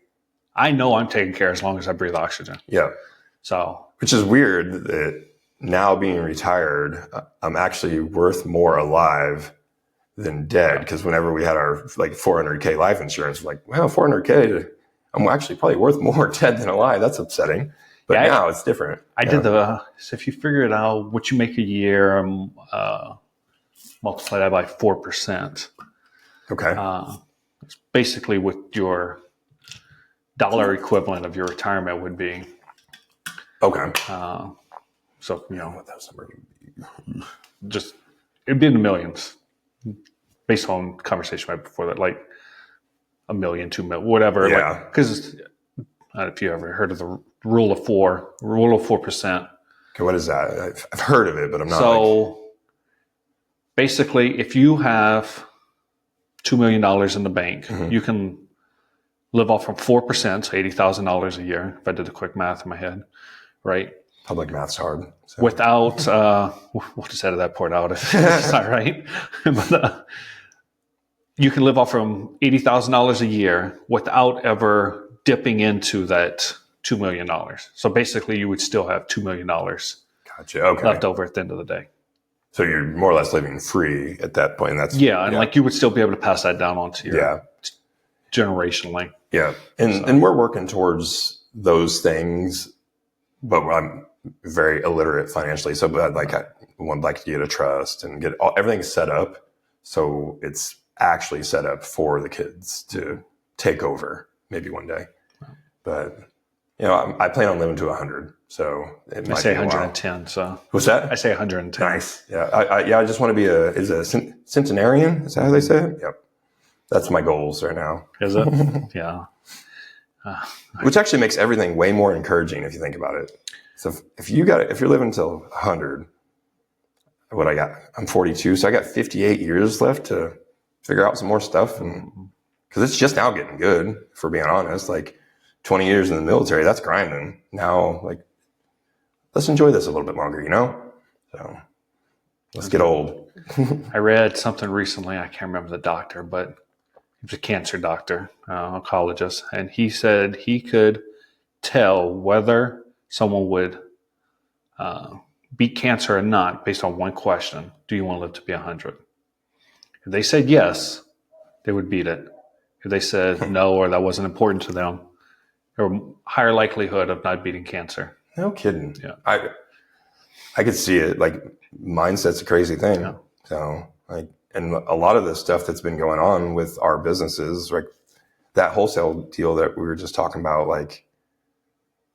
[SPEAKER 2] I know I'm taken care of as long as I breathe oxygen.
[SPEAKER 1] Yeah.
[SPEAKER 2] So,
[SPEAKER 1] which is weird that now being retired, I'm actually worth more alive than dead, because whenever we had our like 400K life insurance, we're like, well, 400K, I'm actually probably worth more dead than alive. That's upsetting. But now it's different.
[SPEAKER 2] I did so if you figure it out, what you make a year, multiply that by 4%.
[SPEAKER 1] Okay.
[SPEAKER 2] It's basically what your dollar equivalent of your retirement would be.
[SPEAKER 1] Okay.
[SPEAKER 2] So,
[SPEAKER 1] what those numbers would be.
[SPEAKER 2] Just, it'd be in the millions. Based on conversation right before that, like $1 million, $2 million, whatever.
[SPEAKER 1] Yeah.
[SPEAKER 2] Because if you ever heard of the rule of 4%.
[SPEAKER 1] Okay, what is that? I've heard of it, but I'm not.
[SPEAKER 2] So basically, if you have $2 million in the bank, mm-hmm. you can live off from 4%, so $80,000 a year. If I did the quick math in my head, right?
[SPEAKER 1] Public math's hard. So.
[SPEAKER 2] Without, we'll just edit that part out if it's not right. But you can live off from $80,000 a year without ever dipping into that $2 million. So basically, you would still have $2 million
[SPEAKER 1] Gotcha. Okay.
[SPEAKER 2] left over at the end of the day.
[SPEAKER 1] So you're more or less living free at that point. And
[SPEAKER 2] like you would still be able to pass that down onto your generationally.
[SPEAKER 1] Yeah. And we're working towards those things, but I'm very illiterate financially. So I would like to get a trust and get everything set up. So it's actually set up for the kids to take over maybe one day. But, I plan on living to 100. So it might
[SPEAKER 2] I say 110. So
[SPEAKER 1] what's that?
[SPEAKER 2] I say 110.
[SPEAKER 1] Nice. Yeah. I just want to be a centenarian. Is that how they say it? Yep. That's my goals right now.
[SPEAKER 2] Is it? Yeah.
[SPEAKER 1] Which actually makes everything way more encouraging if you think about it. So if you're living until 100, what I got, I'm 42. So I got 58 years left to figure out some more stuff. And cause it's just now getting good, if we're being honest, like 20 years in the military, that's grinding. Now, like, let's enjoy this a little bit longer, So let's get old.
[SPEAKER 2] I read something recently. I can't remember the doctor, but he was a cancer doctor, oncologist. And he said he could tell whether someone would beat cancer or not based on one question. Do you want to live to be 100? If they said yes, they would beat it. If they said no, or that wasn't important to them, there were higher likelihood of not beating cancer.
[SPEAKER 1] No kidding.
[SPEAKER 2] Yeah.
[SPEAKER 1] I could see it. Like, mindset's a crazy thing. Yeah. So and a lot of the stuff that's been going on with our businesses, like that wholesale deal that we were just talking about, like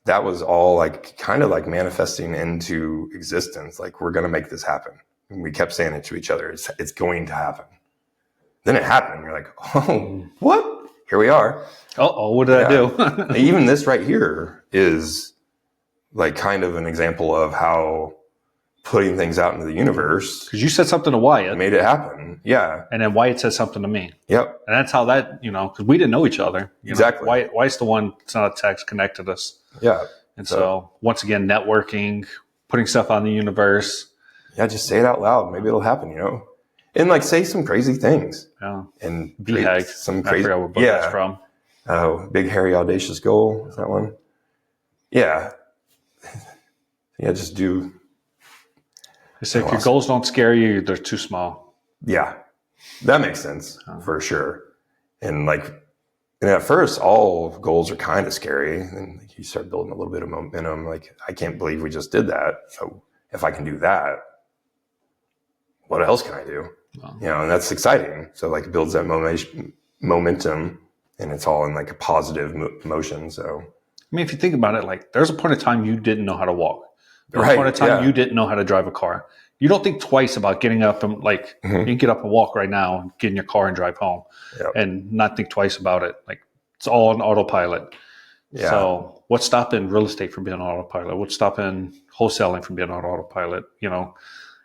[SPEAKER 1] that was all like kind of like manifesting into existence. Like, we're going to make this happen. And we kept saying it to each other. It's going to happen. Then it happened. You're like, oh, what? Here we are.
[SPEAKER 2] What did I do?
[SPEAKER 1] Even this right here is like kind of an example of how putting things out into the universe.
[SPEAKER 2] Because you said something to Wyatt.
[SPEAKER 1] Made it happen. Yeah.
[SPEAKER 2] And then Wyatt said something to me.
[SPEAKER 1] Yep.
[SPEAKER 2] And that's how that, because we didn't know each other.
[SPEAKER 1] Exactly.
[SPEAKER 2] Wyatt's the one, it's not a text, connected us.
[SPEAKER 1] Yeah.
[SPEAKER 2] And so once again, networking, putting stuff on the universe.
[SPEAKER 1] Yeah, just say it out loud. Maybe it'll happen, And like say some crazy things.
[SPEAKER 2] Yeah.
[SPEAKER 1] And
[SPEAKER 2] BHAG.
[SPEAKER 1] Some crazy.
[SPEAKER 2] I forgot what book that's from.
[SPEAKER 1] Oh, Big Hairy Audacious Goal. Is that one? Yeah. Yeah, just do.
[SPEAKER 2] They say if your goals don't scare you, they're too small.
[SPEAKER 1] Yeah. That makes sense for sure. And at first, all goals are kind of scary. And you start building a little bit of momentum. Like, I can't believe we just did that. So if I can do that, what else can I do? Wow. And that's exciting. So it builds that momentum, and it's all in a positive motion. So,
[SPEAKER 2] I mean, if you think about it, there's a point in time you didn't know how to walk. There's
[SPEAKER 1] a
[SPEAKER 2] point in time you didn't know how to drive a car. You don't think twice about getting up and you can get up and walk right now and get in your car and drive home and not think twice about it. It's all on autopilot. Yeah. So what's stopping real estate from being on autopilot? What's stopping wholesaling from being on autopilot?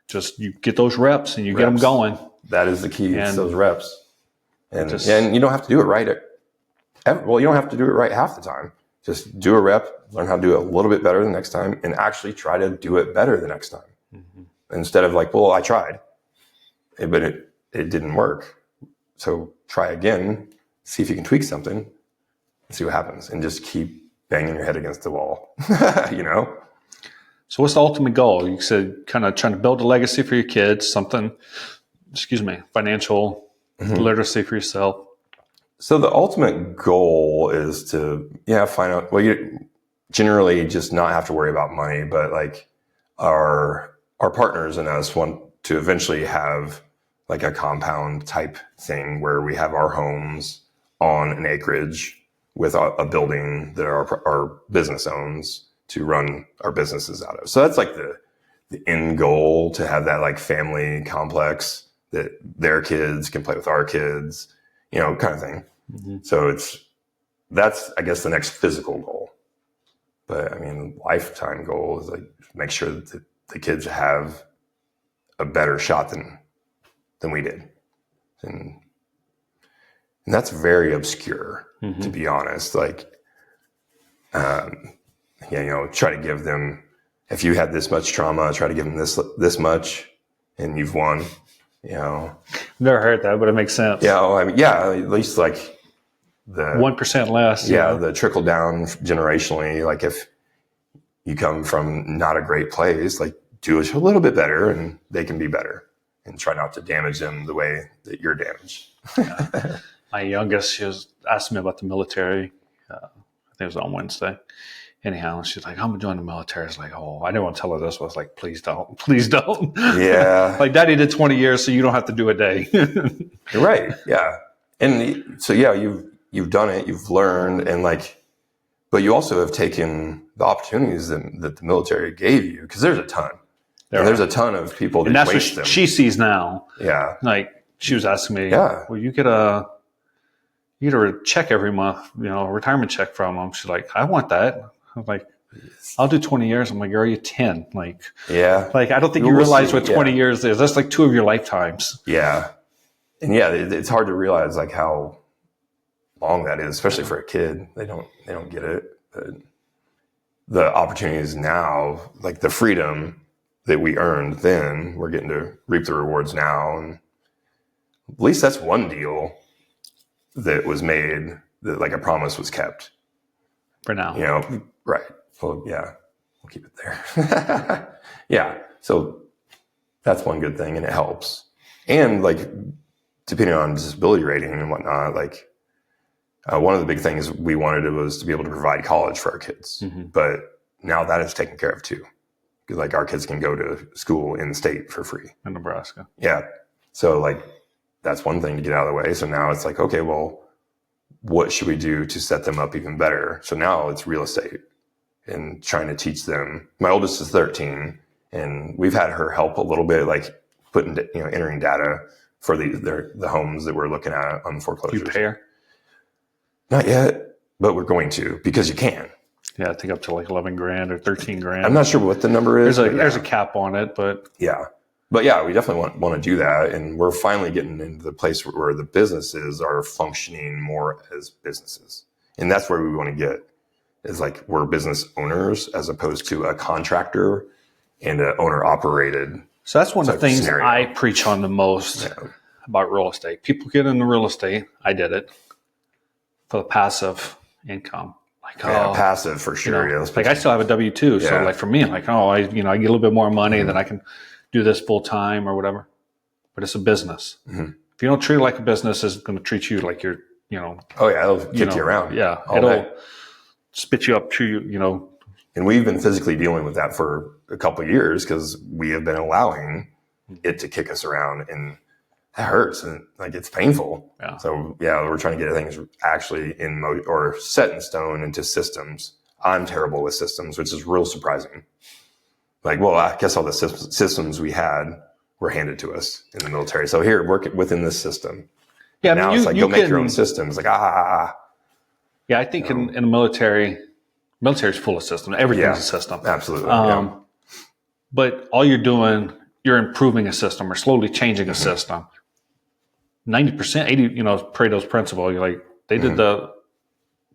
[SPEAKER 2] Just you get those reps and you get them going.
[SPEAKER 1] That is the key. It's those reps. And you don't have to do it right. You don't have to do it right half the time. Just do a rep, learn how to do it a little bit better the next time, and actually try to do it better the next time. Mm-hmm. Instead of I tried, but it didn't work. So try again, see if you can tweak something, and see what happens, and just keep banging your head against the wall,
[SPEAKER 2] So what's the ultimate goal? You said kind of trying to build a legacy for your kids, financial literacy for yourself. So
[SPEAKER 1] the ultimate goal is to, find out, you generally just not have to worry about money, but our partners and us want to eventually have a compound type thing where we have our homes on an acreage with a building that our business owns to run our businesses out of. So that's the end goal, to have that family complex that their kids can play with our kids, kind of thing. Mm-hmm. So that's, I guess, the next physical goal. But I mean, lifetime goal is make sure that the kids have a better shot than we did. And that's very obscure, to be honest. Try to give them, if you had this much trauma, try to give them this much, and you've won.
[SPEAKER 2] Never heard that, but it makes sense.
[SPEAKER 1] Yeah, at least the
[SPEAKER 2] 1% less.
[SPEAKER 1] Yeah, the trickle down generationally. If you come from not a great place, do it a little bit better, and they can be better, and try not to damage them the way that you're damaged.
[SPEAKER 2] My youngest, she was asking me about the military. I think it was on Wednesday. Anyhow, she's like, I'm going to join the military. It's I didn't want to tell her this. I was like, please don't. Please don't.
[SPEAKER 1] Yeah.
[SPEAKER 2] Daddy did 20 years, so you don't have to do a day.
[SPEAKER 1] You're right. Yeah. And so, you've done it, you've learned, and but you also have taken the opportunities that the military gave you, because there's a ton. There's a ton of people that
[SPEAKER 2] and
[SPEAKER 1] waste them.
[SPEAKER 2] That's what she sees now.
[SPEAKER 1] Yeah.
[SPEAKER 2] She was asking me, well, you get a check every month, a retirement check from them. She's like, I want that. I'm like, I'll do 20 years. I'm like, are you 10?
[SPEAKER 1] Yeah.
[SPEAKER 2] I don't think you realize what 20 years is. That's 2 of your lifetimes.
[SPEAKER 1] Yeah. And it's hard to realize how long that is, especially for a kid. They don't get it. But the opportunities now, the freedom that we earned then, we're getting to reap the rewards now. And at least that's one deal that was made, that a promise was kept.
[SPEAKER 2] For now.
[SPEAKER 1] Right. Well, yeah, we'll keep it there. Yeah. So that's one good thing, and it helps. And depending on disability rating and whatnot, one of the big things we wanted was to be able to provide college for our kids. Mm-hmm. But now that is taken care of too. Because our kids can go to school in state for free.
[SPEAKER 2] In Nebraska.
[SPEAKER 1] Yeah. So that's one thing to get out of the way. So now it's okay, well, what should we do to set them up even better? So now it's real estate and trying to teach them. My oldest is 13, and we've had her help a little bit, putting, entering data for the homes that we're looking at on foreclosures.
[SPEAKER 2] You pay her?
[SPEAKER 1] Not yet, but we're going to, because you can.
[SPEAKER 2] Yeah, I think up to like 11 grand or 13 grand.
[SPEAKER 1] I'm not sure what the number is.
[SPEAKER 2] There's a cap on it, but
[SPEAKER 1] yeah. But yeah, we definitely want to do that. And we're finally getting into the place where the businesses are functioning more as businesses. And that's where we want to get, is like we're business owners as opposed to a contractor and an owner operated.
[SPEAKER 2] So that's one of the things
[SPEAKER 1] scenario.
[SPEAKER 2] I preach on the most about real estate. People get into real estate. I did it for the passive income. Like,
[SPEAKER 1] passive for sure.
[SPEAKER 2] You know, like I still have a W-2. So like for me, like, I get a little bit more money, then I can do this full time or whatever. But it's a business. If you don't treat it like a business, it's going to treat you like you're,
[SPEAKER 1] Oh yeah, it'll kick you around.
[SPEAKER 2] Yeah, it'll spit you up to you.
[SPEAKER 1] And we've been physically dealing with that for a couple of years because we have been allowing it to kick us around, and that hurts and like it's painful.
[SPEAKER 2] Yeah.
[SPEAKER 1] So we're trying to get things actually or set in stone into systems. I'm terrible with systems, which is real surprising. Like, well, I guess all the systems we had were handed to us in the military. So here, work within this system. Yeah, now it's like, go make your own systems. Like,
[SPEAKER 2] Yeah, I think in the military is full of systems. Everything's a system.
[SPEAKER 1] Absolutely.
[SPEAKER 2] But all you're doing, you're improving a system or slowly changing a system. 90%, 80, Pareto's principle, you're like, they did the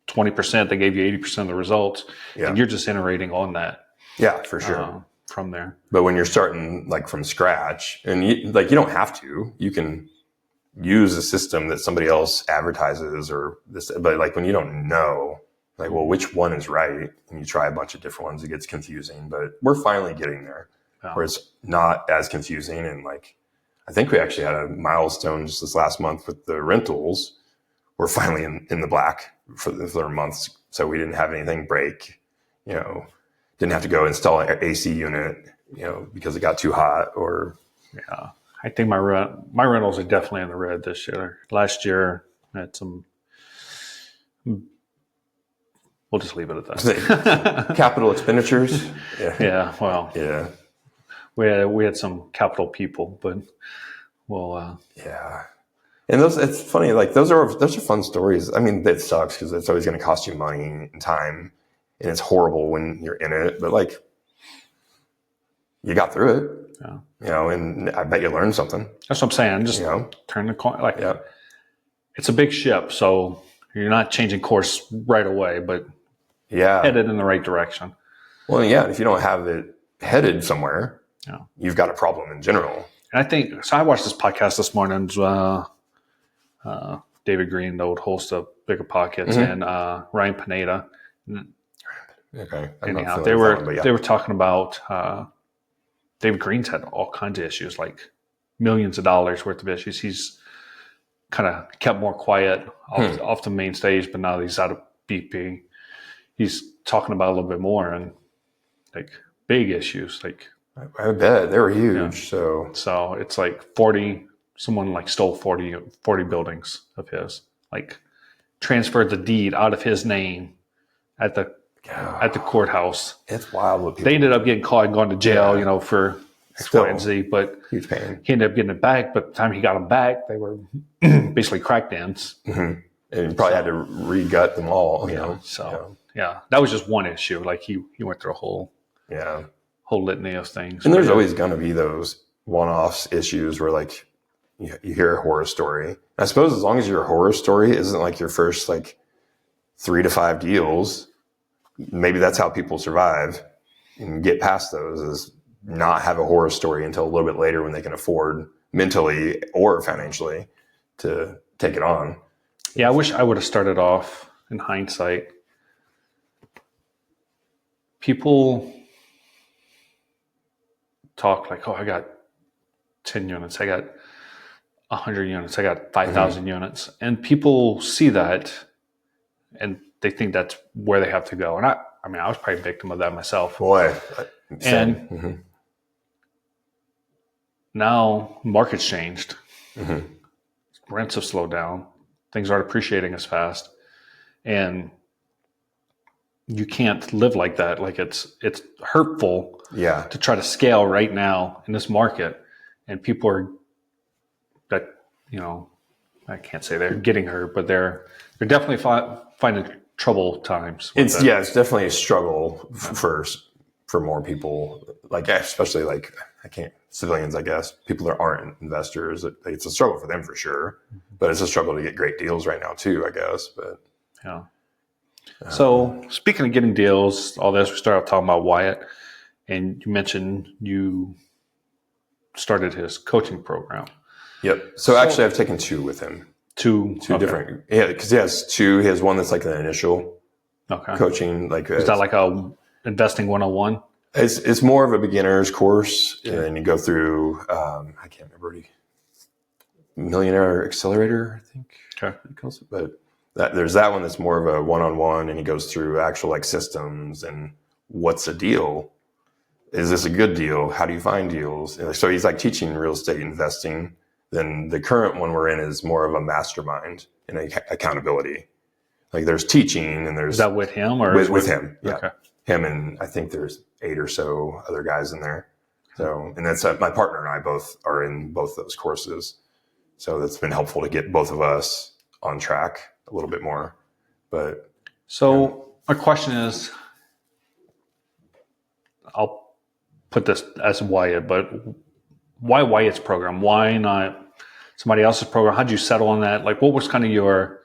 [SPEAKER 2] 20%, they gave you 80% of the results, and you're just iterating on that.
[SPEAKER 1] Yeah, for sure.
[SPEAKER 2] From there.
[SPEAKER 1] But when you're starting like from scratch, and you don't have to, you can use a system that somebody else advertises or this, but like when you don't know, like, well, which one is right? And you try a bunch of different ones, it gets confusing, but we're finally getting there where it's not as confusing. And like, I think we actually had a milestone just this last month with the rentals. We're finally in the black for the months. So we didn't have anything break, didn't have to go install an AC unit, because it got too hot or.
[SPEAKER 2] Yeah. I think my rentals are definitely in the red this year. Last year, I had some. We'll just leave it at that.
[SPEAKER 1] Capital expenditures.
[SPEAKER 2] Yeah. Well.
[SPEAKER 1] Yeah.
[SPEAKER 2] We had some capital people, but we'll.
[SPEAKER 1] Yeah. And it's funny. Like those are fun stories. I mean, it sucks because it's always going to cost you money and time, and it's horrible when you're in it. But like, you got through it. Yeah. And I bet you learned something.
[SPEAKER 2] That's what I'm saying. Just turn the corner. Like, it's a big ship, so you're not changing course right away, but headed in the right direction.
[SPEAKER 1] Well, if you don't have it headed somewhere, you've got a problem in general.
[SPEAKER 2] And I think so. I watched this podcast this morning. David Green, the old host of Bigger Pockets, and Ryan Pineda.
[SPEAKER 1] Okay.
[SPEAKER 2] Anyhow, they were talking about. David Green's had all kinds of issues, like millions of dollars worth of issues. He's kind of kept more quiet off the main stage, but now he's out of BP. He's talking about a little bit more and like big issues. Like
[SPEAKER 1] I bet they were huge. So
[SPEAKER 2] it's like someone like stole 40 buildings of his, like transferred the deed out of his name at the courthourse.
[SPEAKER 1] It's wild what people.
[SPEAKER 2] They ended up getting caught and going to jail, for X, Y, and Z. But
[SPEAKER 1] huge pain.
[SPEAKER 2] He ended up getting it back. But the time he got them back, they were basically crackdowns.
[SPEAKER 1] And he probably had to re-gut them all.
[SPEAKER 2] That was just one issue. Like he went through a whole litany of things.
[SPEAKER 1] And there's always going to be those one-off issues where like you hear a horror story. I suppose as long as your horror story isn't like your first like 3 to 5 deals. Maybe that's how people survive and get past those, is not have a horror story until a little bit later when they can afford mentally or financially to take it on.
[SPEAKER 2] Yeah, I wish I would have started off in hindsight. People talk like, I got 10 units, I got 100 units, I got 5,000 units. And people see that and they think that's where they have to go. And I was probably a victim of that myself.
[SPEAKER 1] Boy.
[SPEAKER 2] And now market's changed. Rents have slowed down. Things aren't appreciating as fast. And you can't live like that. Like it's hurtful to try to scale right now in this market. And people are I can't say they're getting hurt, but they're definitely finding trouble times. with
[SPEAKER 1] It's
[SPEAKER 2] it.
[SPEAKER 1] it's definitely a struggle for more people, like especially like civilians, I guess, people that aren't investors. It's a struggle for them for sure, but it's a struggle to get great deals right now too, I guess. But
[SPEAKER 2] Yeah. So speaking of getting deals, all this, we started talking about Wyatt, and you mentioned you started his coaching program.
[SPEAKER 1] yep. So actually, I've taken two with him,
[SPEAKER 2] Two
[SPEAKER 1] different. Yeah, because he has two. He has one that's like an initial
[SPEAKER 2] Okay.
[SPEAKER 1] coaching, like
[SPEAKER 2] Is that like a investing 101?
[SPEAKER 1] it's more of a beginner's course, and then you go through. I can't remember what Millionaire Accelerator, I think.
[SPEAKER 2] Okay.
[SPEAKER 1] He calls it. But there's that one that's more of a one-on-one, and he goes through actual like systems and what's a deal. Is this a good deal? How do you find deals? And so he's like teaching real estate investing. Then the current one we're in is more of a mastermind and accountability. Like there's teaching and there's
[SPEAKER 2] Is that with him or
[SPEAKER 1] with him? Yeah,
[SPEAKER 2] Okay.
[SPEAKER 1] him, and I think there's 8 or so other guys in there. So, and that's my partner and I both are in both those courses. So that's been helpful to get both of us on track a little bit more. But
[SPEAKER 2] So my question is, I'll put this as Wyatt, but why Wyatt's program? Why not somebody else's program? How'd you settle on that? Like, what was kind of your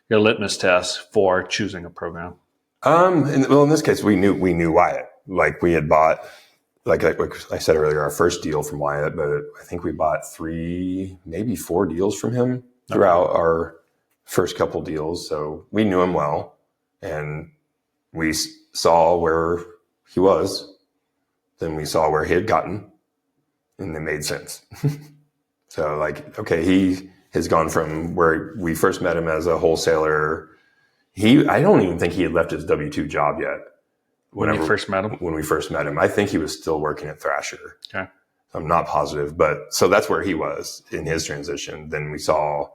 [SPEAKER 2] litmus test for choosing a program?
[SPEAKER 1] in this case, we knew Wyatt. Like we had bought, like I said earlier, our first deal from Wyatt, but I think we bought 3, maybe 4 deals from him throughout our first couple deals. So we knew him well, and we saw where he was. Then we saw where he had gotten, and it made sense. So like, okay, he has gone from where we first met him as a wholesaler. I don't even think he had left his W-2 job yet.
[SPEAKER 2] When you first met him?
[SPEAKER 1] When we first met him, I think he was still working at Thrasher.
[SPEAKER 2] Okay.
[SPEAKER 1] I'm not positive, but so that's where he was in his transition. Then we saw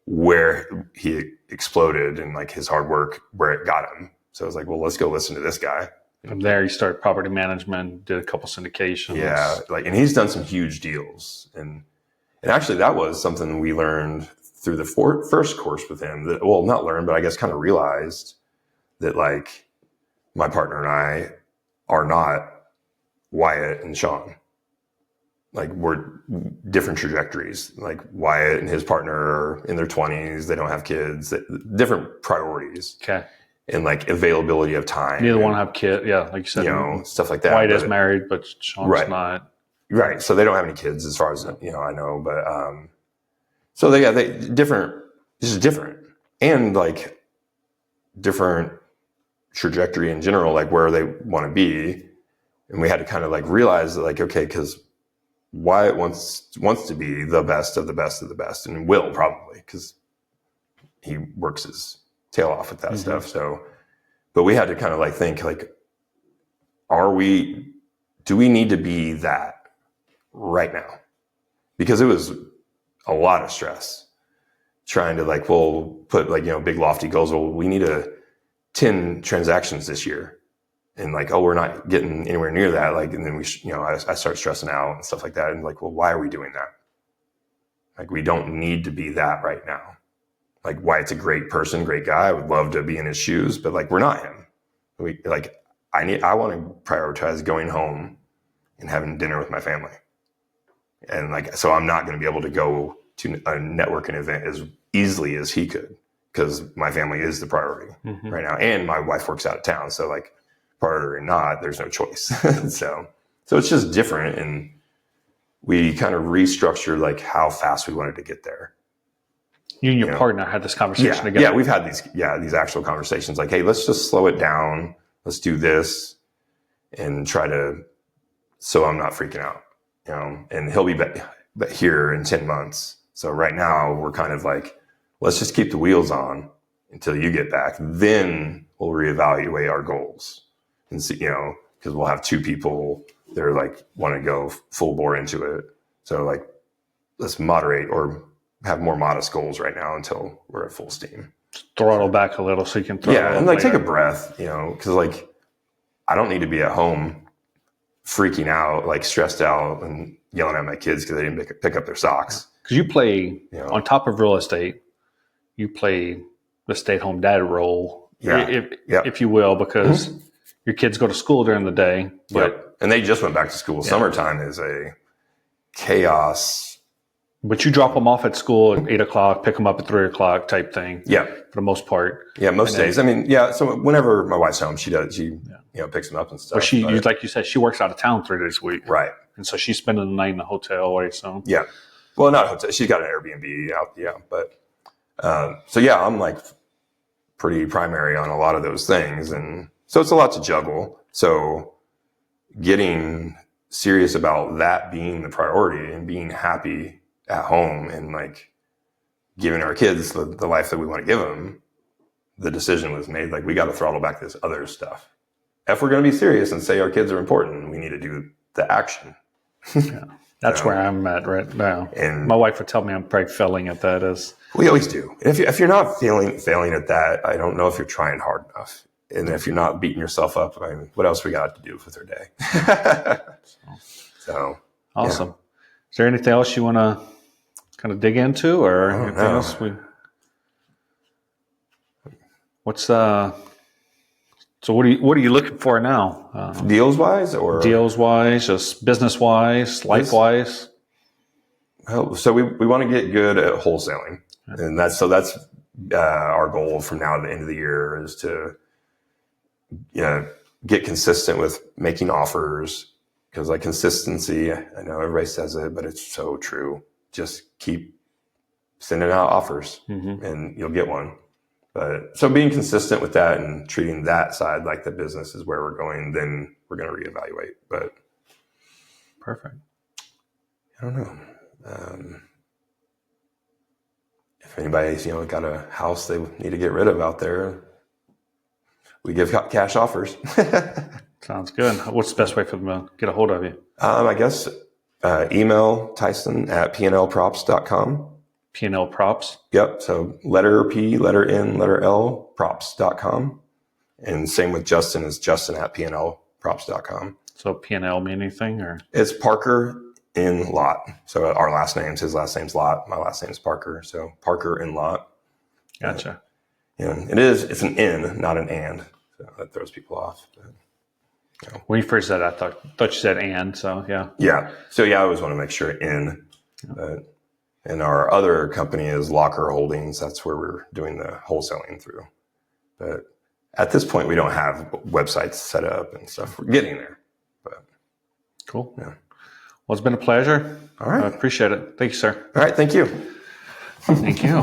[SPEAKER 1] where he exploded and like his hard work, where it got him. So I was like, well, let's go listen to this guy.
[SPEAKER 2] From there, you started property management, did a couple syndications.
[SPEAKER 1] Yeah, and he's done some huge deals, and actually that was something we learned through the first course with him. That, well, not learned, but I guess kind of realized that like my partner and I are not Wyatt and Sean. Like we're different trajectories. Like Wyatt and his partner are in their 20s; they don't have kids. Different priorities.
[SPEAKER 2] Okay.
[SPEAKER 1] And like availability of time.
[SPEAKER 2] Neither one have kids. Yeah, like you said,
[SPEAKER 1] stuff like that.
[SPEAKER 2] Wyatt is married, but Sean's not.
[SPEAKER 1] Right. So they don't have any kids as far as, I know, but, so they different, this is different, and like different trajectory in general, like where they want to be. And we had to kind of like realize that like, okay, cause Wyatt wants to be the best of the best of the best, and will probably, cause he works his tail off with that stuff. So, but we had to kind of like think like, do we need to be that right now? Because it was a lot of stress trying to like, put like, big lofty goals. Well, we need 10 transactions this year. And like, we're not getting anywhere near that. Like, and then I start stressing out and stuff like that. And like, well, why are we doing that? Like, we don't need to be that right now. Like Wyatt's a great person, great guy. I would love to be in his shoes, but like, we're not him. I want to prioritize going home and having dinner with my family. And like, so I'm not going to be able to go to a networking event as easily as he could, because my family is the priority right now. And my wife works out of town. So like, priority or not, there's no choice. So it's just different. And we kind of restructured like how fast we wanted to get there.
[SPEAKER 2] You and your partner had this conversation together.
[SPEAKER 1] Yeah, we've had these actual conversations. Like, hey, let's just slow it down. Let's do this, and try to, so I'm not freaking out, And he'll be back here in 10 months. So right now we're kind of like, let's just keep the wheels on until you get back. Then we'll reevaluate our goals and see, because we'll have 2 people that are like want to go full bore into it. So like, let's moderate or have more modest goals right now until we're at full steam.
[SPEAKER 2] Throttle back a little so you can throttle.
[SPEAKER 1] Yeah, and like take a breath, because like I don't need to be at home freaking out, like stressed out and yelling at my kids because they didn't pick up their socks.
[SPEAKER 2] Because you play on top of real estate, you play the stay-at-home dad role if you will, because your kids go to school during the day. But
[SPEAKER 1] and they just went back to school. Summertime is a chaos.
[SPEAKER 2] But you drop them off at school at 8 o'clock, pick them up at 3 o'clock type thing.
[SPEAKER 1] Yeah.
[SPEAKER 2] For the most part.
[SPEAKER 1] Yeah, most days. I mean, so whenever my wife's home, she picks them up and stuff.
[SPEAKER 2] But like you said, she works out of town 3 days a week.
[SPEAKER 1] Right.
[SPEAKER 2] And so she's spending the night in the hotel, right? So
[SPEAKER 1] yeah. Well, not a hotel. She's got an Airbnb out. Yeah. But I'm like pretty primary on a lot of those things. And so it's a lot to juggle. So getting serious about that being the priority and being happy at home and like giving our kids the life that we want to give them, the decision was made, like, we got to throttle back this other stuff. If we're going to be serious and say our kids are important, we need to do the action.
[SPEAKER 2] That's where I'm at right now. And my wife would tell me I'm probably failing at that. As
[SPEAKER 1] we always do. And if you're not failing at that, I don't know if you're trying hard enough. And if you're not beating yourself up, I mean, what else we got to do with our day? So
[SPEAKER 2] awesome. Is there anything else you want to kind of dig into, or anything else? So what are you looking for now?
[SPEAKER 1] Deals wise,
[SPEAKER 2] just business wise, life wise?
[SPEAKER 1] Well, so we want to get good at wholesaling, and that's our goal from now to the end of the year is to get consistent with making offers, because like consistency, I know everybody says it, but it's so true. Just keep sending out offers and you'll get one. But so being consistent with that and treating that side like the business is where we're going, then we're going to reevaluate. But
[SPEAKER 2] perfect.
[SPEAKER 1] I don't know. If anybody's got a house they need to get rid of out there, we give cash offers.
[SPEAKER 2] Sounds good. What's the best way for them to get a hold of you?
[SPEAKER 1] I guess email Tyson at pnlprops.com.
[SPEAKER 2] P&L Props?
[SPEAKER 1] Yep. So letter P, letter N, letter L, props.com. And same with Justin, is Justin at pnlprops.com.
[SPEAKER 2] So P&L mean anything? Or
[SPEAKER 1] it's Parker in Lot. So our last names, his last name's Lot. My last name's Parker. So Parker in Lot.
[SPEAKER 2] Gotcha.
[SPEAKER 1] It's an N, not an and. So that throws people off. But,
[SPEAKER 2] when you first said that, I thought you said and, so yeah.
[SPEAKER 1] Yeah. So I always want to make sure in. But, and our other company is Locker Holdings. That's where we're doing the wholesaling through. But at this point, we don't have websites set up and stuff. We're getting there. But
[SPEAKER 2] cool.
[SPEAKER 1] Yeah.
[SPEAKER 2] Well, it's been a pleasure.
[SPEAKER 1] All right.
[SPEAKER 2] I appreciate it. Thank you, sir.
[SPEAKER 1] All right. Thank you.
[SPEAKER 2] Thank you.